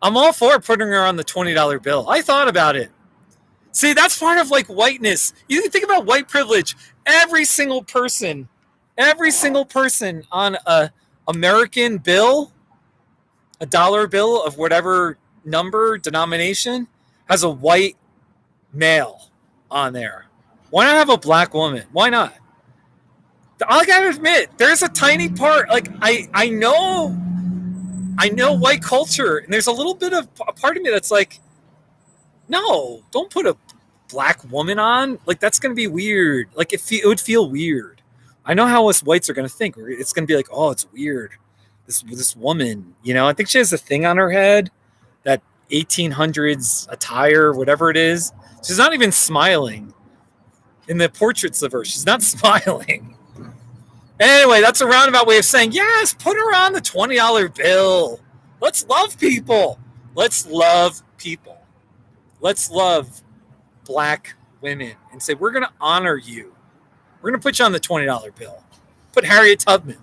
I'm all for putting her on the $20 bill. I thought about it. See, that's part of, whiteness. You think about white privilege. Every single person Every single person on a American bill, a dollar bill of whatever number, denomination, has a white male on there. Why not have a black woman? Why not? I gotta admit, there's a tiny part. Like I know white culture, and there's a little bit of a part of me that's like, no, don't put a black woman on. Like that's gonna be weird. Like it would feel weird. I know how us whites are gonna think. It's gonna be like, oh, it's weird. This woman, I think she has a thing on her head, that 1800s attire, whatever it is. She's not even smiling. In the portraits of her, she's not smiling. Anyway, that's a roundabout way of saying, yes, put her on the $20 bill. Let's love people. Let's love people. Let's love black women and say, we're going to honor you. We're going to put you on the $20 bill. Put Harriet Tubman.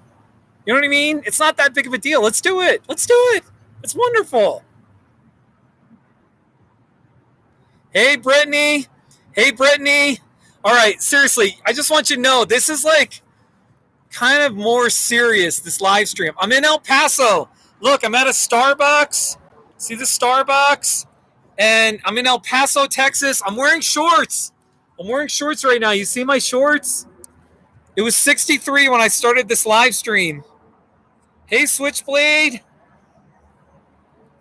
You know what I mean? It's not that big of a deal. Let's do it. Let's do it. It's wonderful. Hey, Brittany. Hey, Brittany. All right, seriously, I just want you to know, this is like kind of more serious, this live stream. I'm in El Paso. Look, I'm at a Starbucks. See the Starbucks? And I'm in El Paso, Texas. I'm wearing shorts. I'm wearing shorts right now. You see my shorts? It was 63 when I started this live stream. Hey, Switchblade.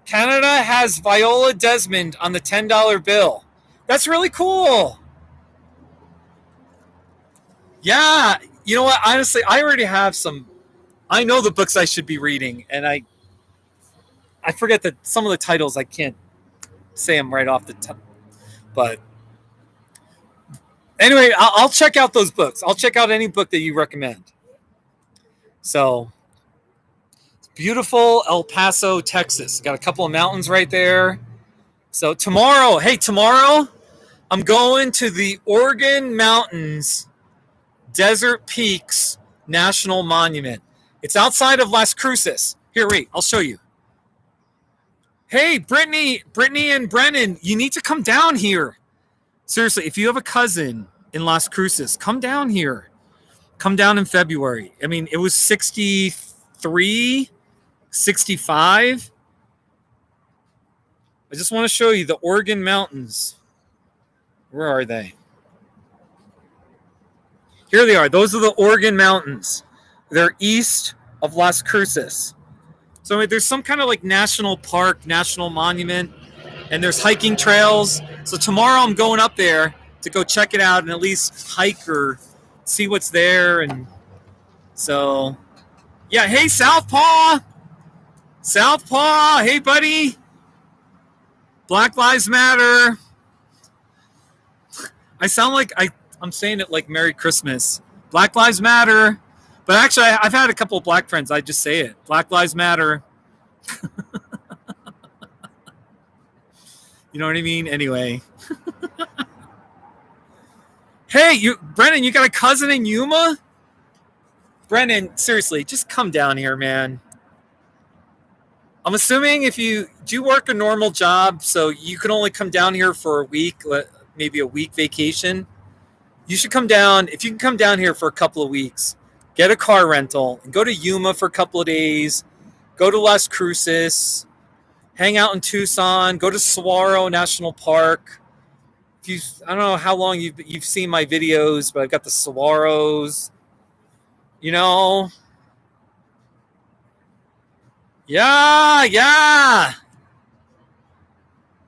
Canada has Viola Desmond on the $10 bill. That's really cool. Yeah, you know what? Honestly, I already have some. I know the books I should be reading, and I forget that some of the titles I can't say them right off the top. But anyway, I'll check out those books. I'll check out any book that you recommend. So, beautiful El Paso, Texas. Got a couple of mountains right there. So tomorrow, I'm going to the Organ Mountains Desert Peaks National Monument. It's outside of Las Cruces. Here, wait, I'll show you. Hey, Brittany and Brennan, you need to come down here. Seriously, if you have a cousin in Las Cruces, come down here. Come down in February. I mean, it was 63, 65. I just want to show you the Organ Mountains. Where are they? Here they are. Those are the Organ Mountains. They're east of Las Cruces. So there's some kind of like national park, national monument, and there's hiking trails. So tomorrow I'm going up there to go check it out and at least hike or see what's there. And so, yeah. Hey, Southpaw. Hey, buddy. Black Lives Matter. I sound like I'm saying it like Merry Christmas. Black Lives Matter. But actually, I've had a couple of black friends. I just say it. Black Lives Matter. You know what I mean? Anyway. Hey, Brennan, you got a cousin in Yuma? Brennan, seriously, just come down here, man. I'm assuming do you work a normal job, so you can only come down here for a week, maybe a week vacation. You should come down. If you can come down here for a couple of weeks, get a car rental and go to Yuma for a couple of days, go to Las Cruces, hang out in Tucson, go to Saguaro National Park. I don't know how long you've seen my videos, but I've got the saguaros, Yeah.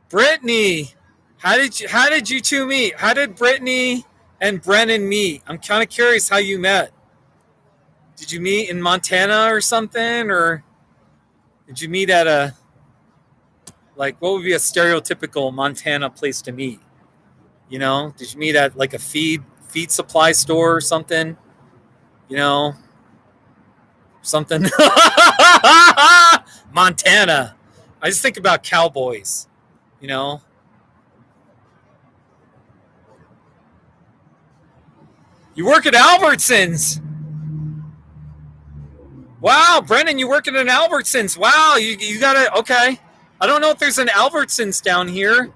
Brittany, how did you two meet? How did Brittany and Brennan meet? I'm kind of curious how you met. Did you meet in Montana or something? Or did you meet at what would be a stereotypical Montana place to meet? Did you meet at like a feed supply store or something? Something. Montana. I just think about cowboys, You work at Albertsons. Wow, Brennan, you work at an Albertsons. Wow, you got to, okay. I don't know if there's an Albertsons down here.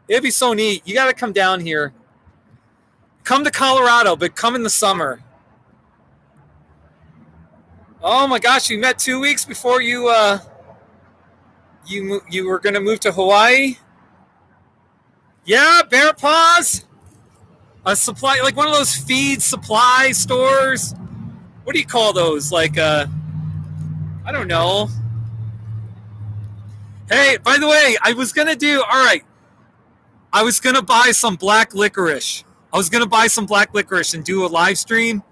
It'd be so neat. You got to come down here. Come to Colorado, but come in the summer. Oh my gosh, you met 2 weeks before you were gonna move to Hawaii. Yeah, Bear Paws, a supply like one of those feed supply stores. What do you call those? Like I don't know. Hey, by the way, I was gonna do all right. I was gonna buy some black licorice. I was gonna buy some black licorice and do a live stream.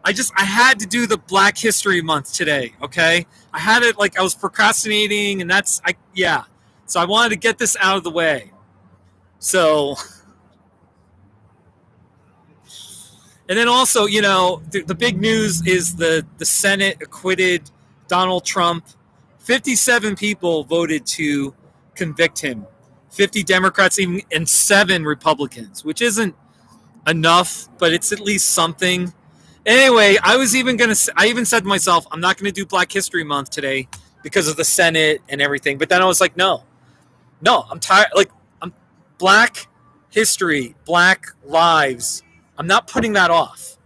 I had to do the Black History Month today. Okay, I had it like I was procrastinating, and that's I yeah. So I wanted to get this out of the way. So, and then also, the big news is the Senate acquitted Donald Trump. 57 people voted to convict him. 50 Democrats and 7 Republicans, which isn't enough, but it's at least something. Anyway, I even said to myself, I'm not gonna do Black History Month today because of the Senate and everything. But then I was like, no, I'm tired. Like, I'm Black history, Black lives. I'm not putting that off.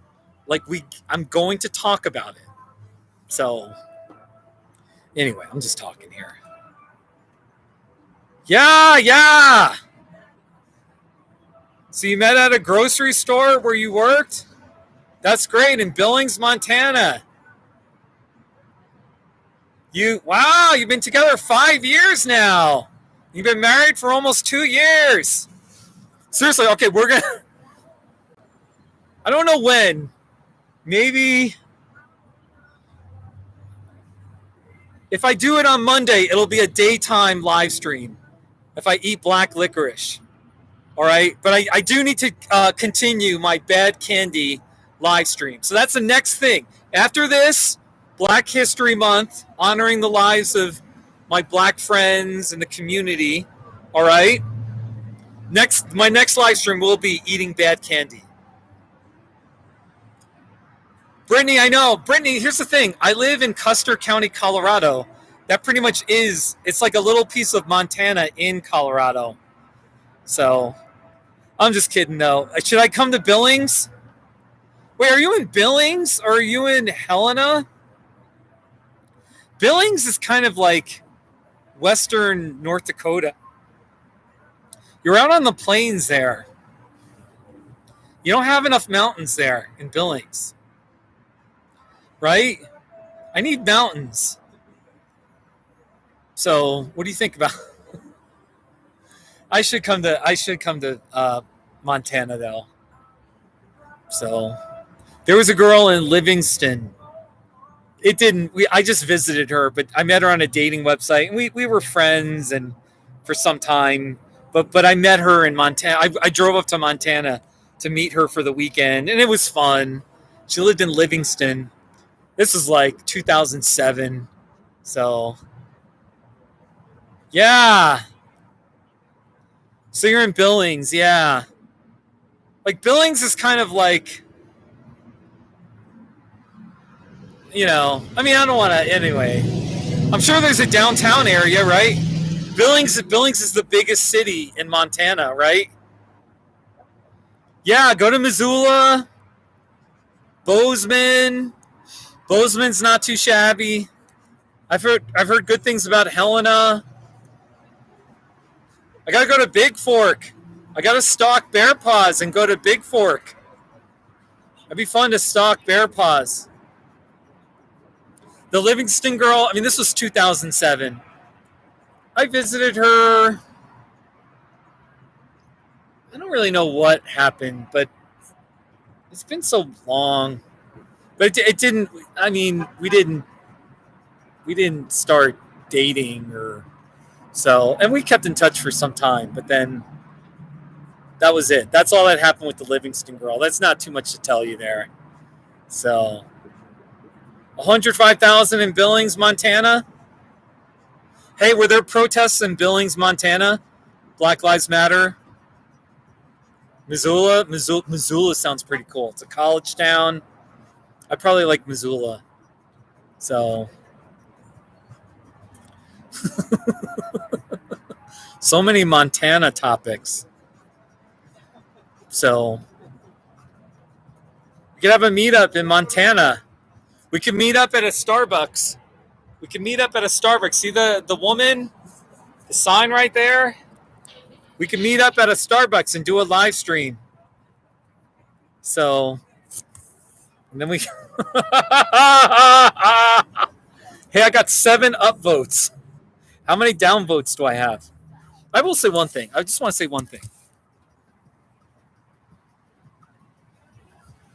Like I'm going to talk about it. So anyway, I'm just talking here. Yeah. So you met at a grocery store where you worked? That's great, in Billings, Montana. You've been together 5 years now. You've been married for almost 2 years. Seriously, okay, I don't know when. Maybe if I do it on Monday, it'll be a daytime live stream. If I eat black licorice. All right, but I do need to continue my bad candy live stream. So that's the next thing. After this, Black History Month, honoring the lives of my black friends and the community. All right. My next live stream will be eating bad candy. Brittany, I know. Brittany, here's the thing. I live in Custer County, Colorado. That pretty much it's like a little piece of Montana in Colorado. So, I'm just kidding, though. Should I come to Billings? Wait, are you in Billings or are you in Helena? Billings is kind of like western North Dakota. You're out on the plains there. You don't have enough mountains there in Billings. Right? I need mountains. So, what do you think about? I should come to Montana though. So, there was a girl in Livingston. I just visited her, but I met her on a dating website, and we were friends and for some time. But I met her in Montana. I drove up to Montana to meet her for the weekend, and it was fun. She lived in Livingston. This was like 2007. So, yeah. So you're in Billings, yeah. Like, Billings is kind of like, I don't want to, anyway. I'm sure there's a downtown area, right? Billings is the biggest city in Montana, right? Yeah, go to Missoula, Bozeman. Bozeman's not too shabby. I've heard good things about Helena. I gotta go to Big Fork. I gotta stalk Bear Paws and go to Big Fork. It'd be fun to stalk Bear Paws. The Livingston girl, this was 2007. I visited her. I don't really know what happened, but it's been so long. But it didn't, we didn't start dating or so. And we kept in touch for some time, but then that was it. That's all that happened with the Livingston girl. That's not too much to tell you there. So, 105,000 in Billings, Montana. Hey, were there protests in Billings, Montana? Black Lives Matter. Missoula sounds pretty cool. It's a college town. I probably like Missoula. So, so many Montana topics. So, we could have a meetup in Montana. We could meet up at a Starbucks. We could meet up at a Starbucks. See the woman, the sign right there? We could meet up at a Starbucks and do a live stream. So, and then we. Hey, I got 7 upvotes. How many downvotes do I have? I will say one thing. I just want to say one thing.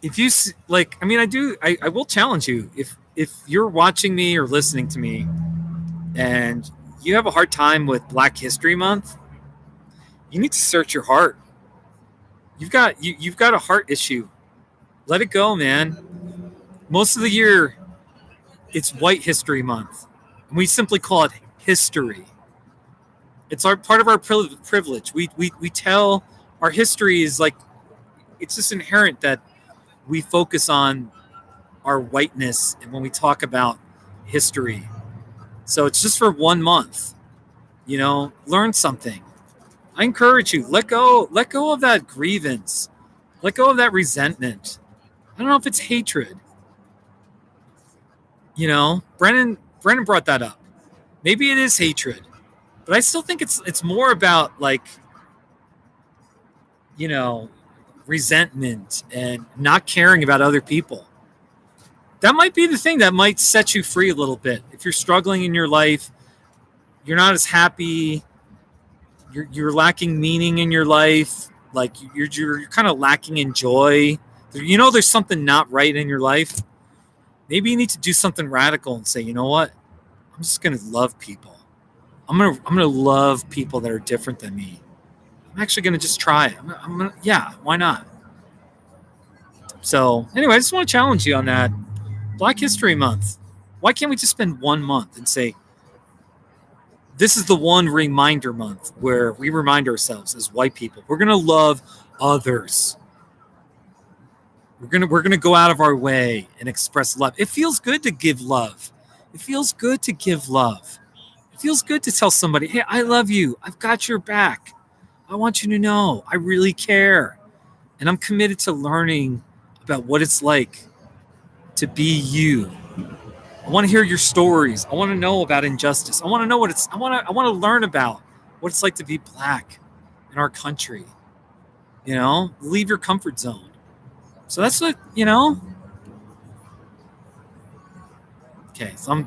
If you like, I mean, I will challenge you. If you're watching me or listening to me, and you have a hard time with Black History Month, you need to search your heart. You've got a heart issue. Let it go, man. Most of the year, it's White History Month, and we simply call it history. It's part of our privilege. We tell our history is like, it's just inherent that we focus on our whiteness and when we talk about history. So it's just for 1 month. Learn something. I encourage you, let go of that grievance. Let go of that resentment. I don't know if it's hatred. Brennan brought that up. Maybe it is hatred. But I still think it's more about resentment and not caring about other people. That might be the thing that might set you free a little bit. If you're struggling in your life, you're not as happy, you're lacking meaning in your life, like you're kind of lacking in joy. There's something not right in your life. Maybe you need to do something radical and say, you know what? I'm just going to love people. I'm gonna love people that are different than me. I'm actually gonna just try it. Yeah, why not? So anyway, I just want to challenge you on that. Black History Month. Why can't we just spend 1 month and say, this is the one reminder month where we remind ourselves as white people, we're gonna love others. We're gonna go out of our way and express love. It feels good to give love. It feels good to give love. It feels good to tell somebody, hey, I love you. I've got your back. I want you to know I really care. And I'm committed to learning about what it's like to be you. I want to hear your stories. I want to know about injustice. I want to know I want to learn about what it's like to be Black in our country. Leave your comfort zone. So that's what, Okay, so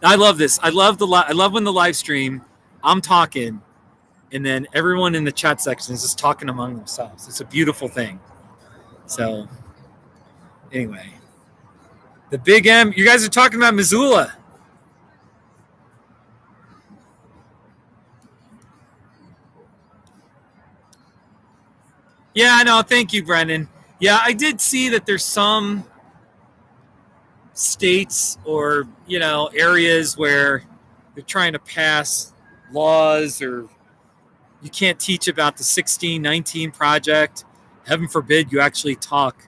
I love this. I love when the live stream, I'm talking, and then everyone in the chat section is just talking among themselves. It's a beautiful thing. So, anyway, the Big M. You guys are talking about Missoula. Yeah, I know. Thank you, Brendan. Yeah, I did see that there's some states or areas where they're trying to pass laws, or you can't teach about the 1619 project. Heaven forbid you actually talk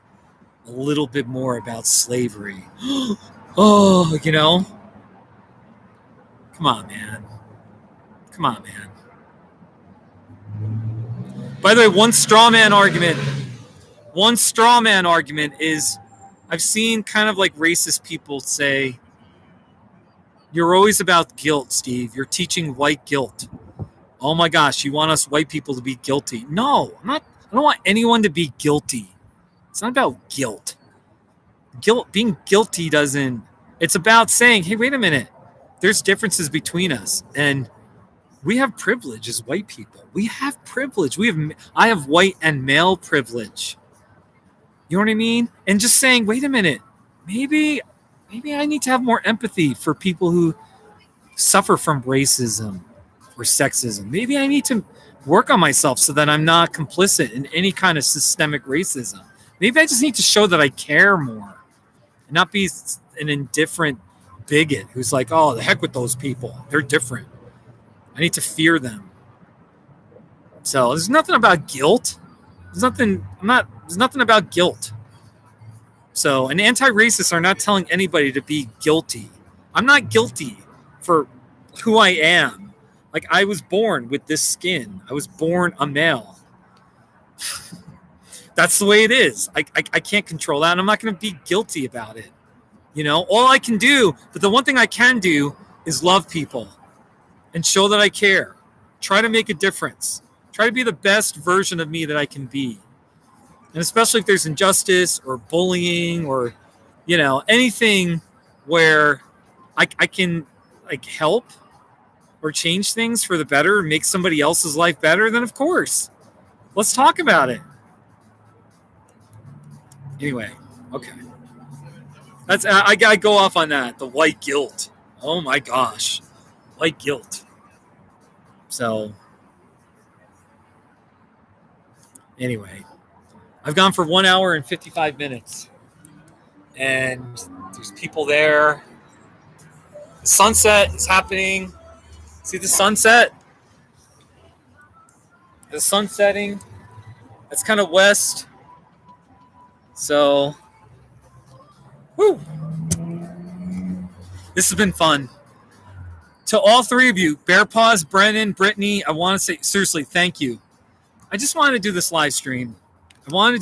a little bit more about slavery. Oh, come on, man. By the way, one straw man argument is, I've seen kind of like racist people say, you're always about guilt, Steve. You're teaching white guilt. Oh my gosh, you want us white people to be guilty. No, I'm not. I don't want anyone to be guilty. It's not about guilt. Being guilty doesn't. It's about saying, hey, wait a minute. There's differences between us, and we have privilege as white people. We have privilege. I have white and male privilege. You know what I mean? And just saying, wait a minute, maybe I need to have more empathy for people who suffer from racism or sexism. Maybe I need to work on myself so that I'm not complicit in any kind of systemic racism. Maybe I just need to show that I care more and not be an indifferent bigot who's like, oh, the heck with those people. They're different. I need to fear them. So there's nothing about guilt. There's nothing about guilt. So, and anti-racists are not telling anybody to be guilty. I'm not guilty for who I am. Like, I was born with this skin. I was born a male. That's the way it is. I can't control that, and I'm not going to be guilty about it. All I can do, but the one thing I can do is love people and show that I care. Try to make a difference. Try to be the best version of me that I can be. And especially if there's injustice or bullying or, anything where I can help or change things for the better and make somebody else's life better, then of course, let's talk about it. Anyway, okay. I gotta go off on that. The white guilt. Oh my gosh. White guilt. So, anyway, I've gone for 1 hour and 55 minutes. And there's people there. The sunset is happening. See the sunset? The sun setting. That's kind of west. So, woo. This has been fun. To all three of you, Bear Paws, Brennan, Brittany, I want to say, seriously, thank you. I just wanted to do this live stream. And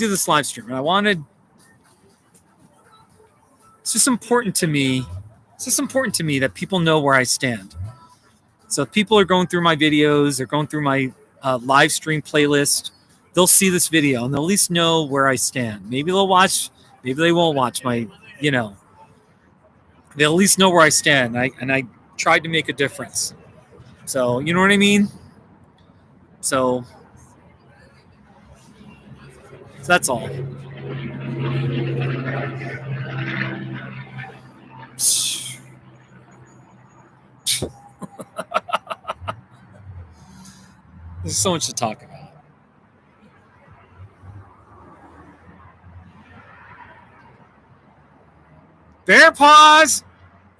it's just important to me. It's just important to me that people know where I stand. So if people are going through my videos, they're going through my live stream playlist, they'll see this video and they'll at least know where I stand. Maybe they'll watch, maybe they won't watch my, they'll at least know where I stand. And I tried to make a difference. So, you know what I mean? So that's all. There's so much to talk about. Bear Paws,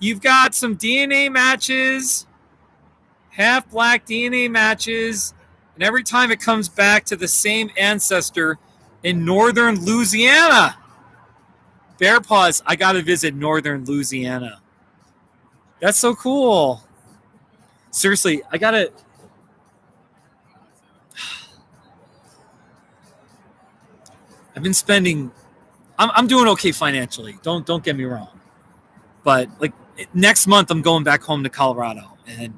you've got some DNA matches, half black DNA matches, and every time it comes back to the same ancestor in northern Louisiana. Bear Paws, I got to visit northern Louisiana. That's so cool. Seriously, I got to... I've been spending... I'm doing okay financially. Don't get me wrong. But like next month, I'm going back home to Colorado, and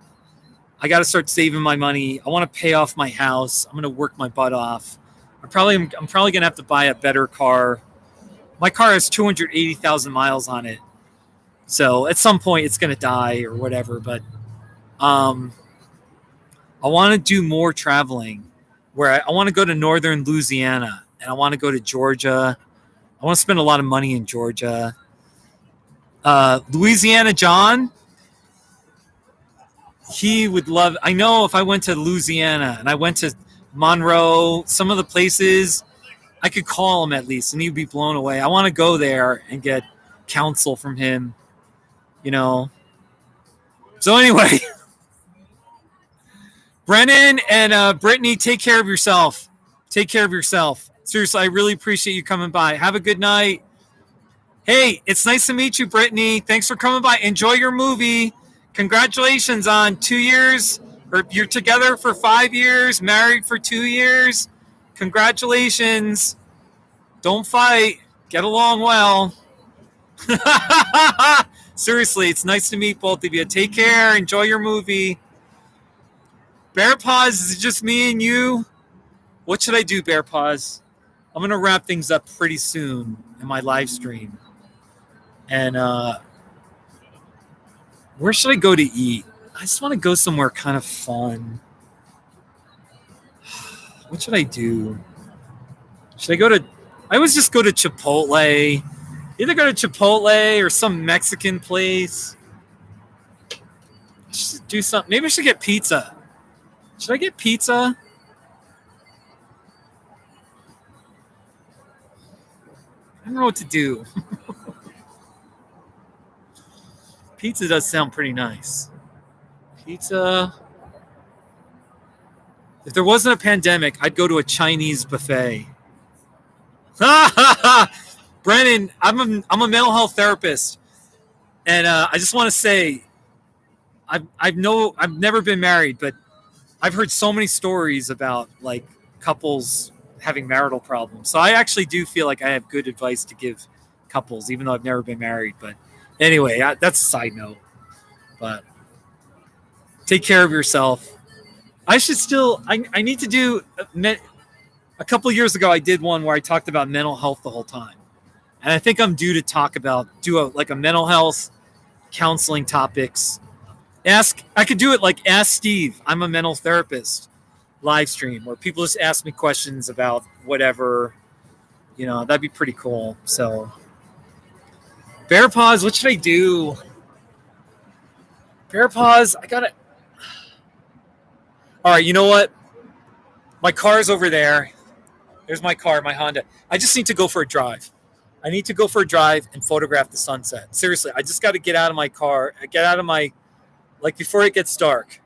I got to start saving my money. I want to pay off my house. I'm going to work my butt off. I'm probably going to have to buy a better car. My car has 280,000 miles on it. So at some point it's going to die or whatever. But I want to do more traveling where I want to go to northern Louisiana, and I want to go to Georgia. I want to spend a lot of money in Georgia. Louisiana John, he would love... I know if I went to Louisiana and I went to Monroe, some of the places, I could call him at least, and he'd be blown away. I want to go there and get counsel from him, So anyway, Brennan and Brittany, take care of yourself. Take care of yourself. Seriously, I really appreciate you coming by. Have a good night. Hey, it's nice to meet you, Brittany. Thanks for coming by. Enjoy your movie. Congratulations on 2 years. Or you're together for 5 years, married for 2 years. Congratulations. Don't fight. Get along well. Seriously, it's nice to meet both of you. Take care. Enjoy your movie. Bear Paws, is it just me and you? What should I do, Bear Paws? I'm going to wrap things up pretty soon in my live stream. And where should I go to eat? I just want to go somewhere kind of fun. What should I do? Should I go to... I always just go to Chipotle. Either go to Chipotle or some Mexican place. I should do something. Maybe I should get pizza. Should I get pizza? I don't know what to do. Pizza does sound pretty nice. Pizza. If there wasn't a pandemic, I'd go to a Chinese buffet. Brennan, I'm a mental health therapist, and I just want to say, I've never been married, but I've heard so many stories about like couples having marital problems. So I actually do feel like I have good advice to give couples, even though I've never been married. But Anyway, that's a side note. But take care of yourself. I should still. I need to do. A couple of years ago, I did one where I talked about mental health the whole time, and I think I'm due to talk about like a mental health counseling topics. I could do it like Ask Steve. I'm a mental therapist live stream where people just ask me questions about whatever. That'd be pretty cool. So, Bear Paws, what should I do? Bear Paws, I gotta. All right, you know what? My car's over there. There's my car, my Honda. I just need to go for a drive. I need to go for a drive and photograph the sunset. Seriously, I just got to get out of my car, get out of my, like before it gets dark.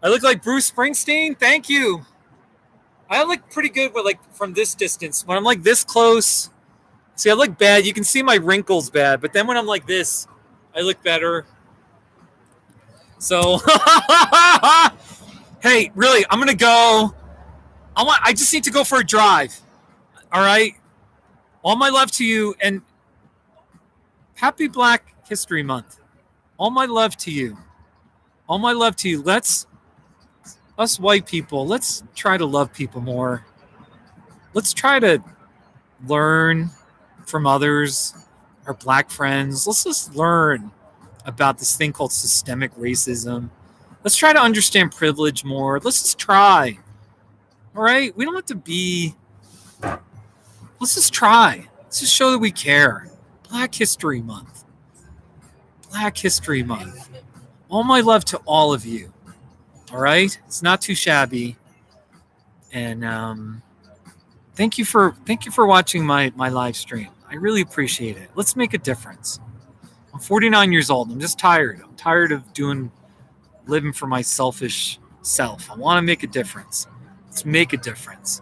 I look like Bruce Springsteen. Thank you. I look pretty good with like from this distance. When I'm like this close, see, I look bad. You can see my wrinkles bad, but then when I'm like this, I look better. So, hey, really, I'm gonna go. I just need to go for a drive. All right. All my love to you, and happy Black History Month. All my love to you. All my love to you. Us white people, let's try to love people more. Let's try to learn from others, our black friends. Let's just learn about this thing called systemic racism. Let's try to understand privilege more. Let's just try. All right? We don't have to be. Let's just try. Let's just show that we care. Black History Month. Black History Month. All my love to all of you. All right? It's not too shabby. And thank you for watching my live stream. I really appreciate it. Let's make a difference. I'm 49 years old. I'm just tired. I'm tired of living for my selfish self. I want to make a difference. Let's make a difference.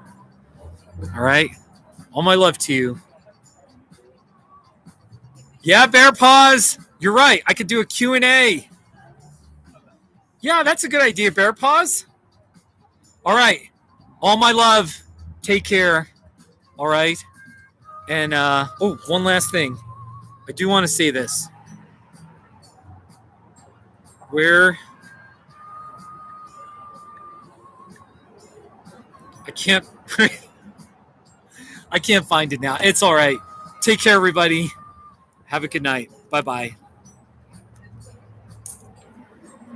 All right? All my love to you. Yeah, Bear Paws. You're right. I could do a Q&A. Yeah, that's a good idea, Bear Paws. All right. All my love. Take care. All right. And, one last thing. I do want to say this. I can't find it now. It's all right. Take care, everybody. Have a good night. Bye-bye.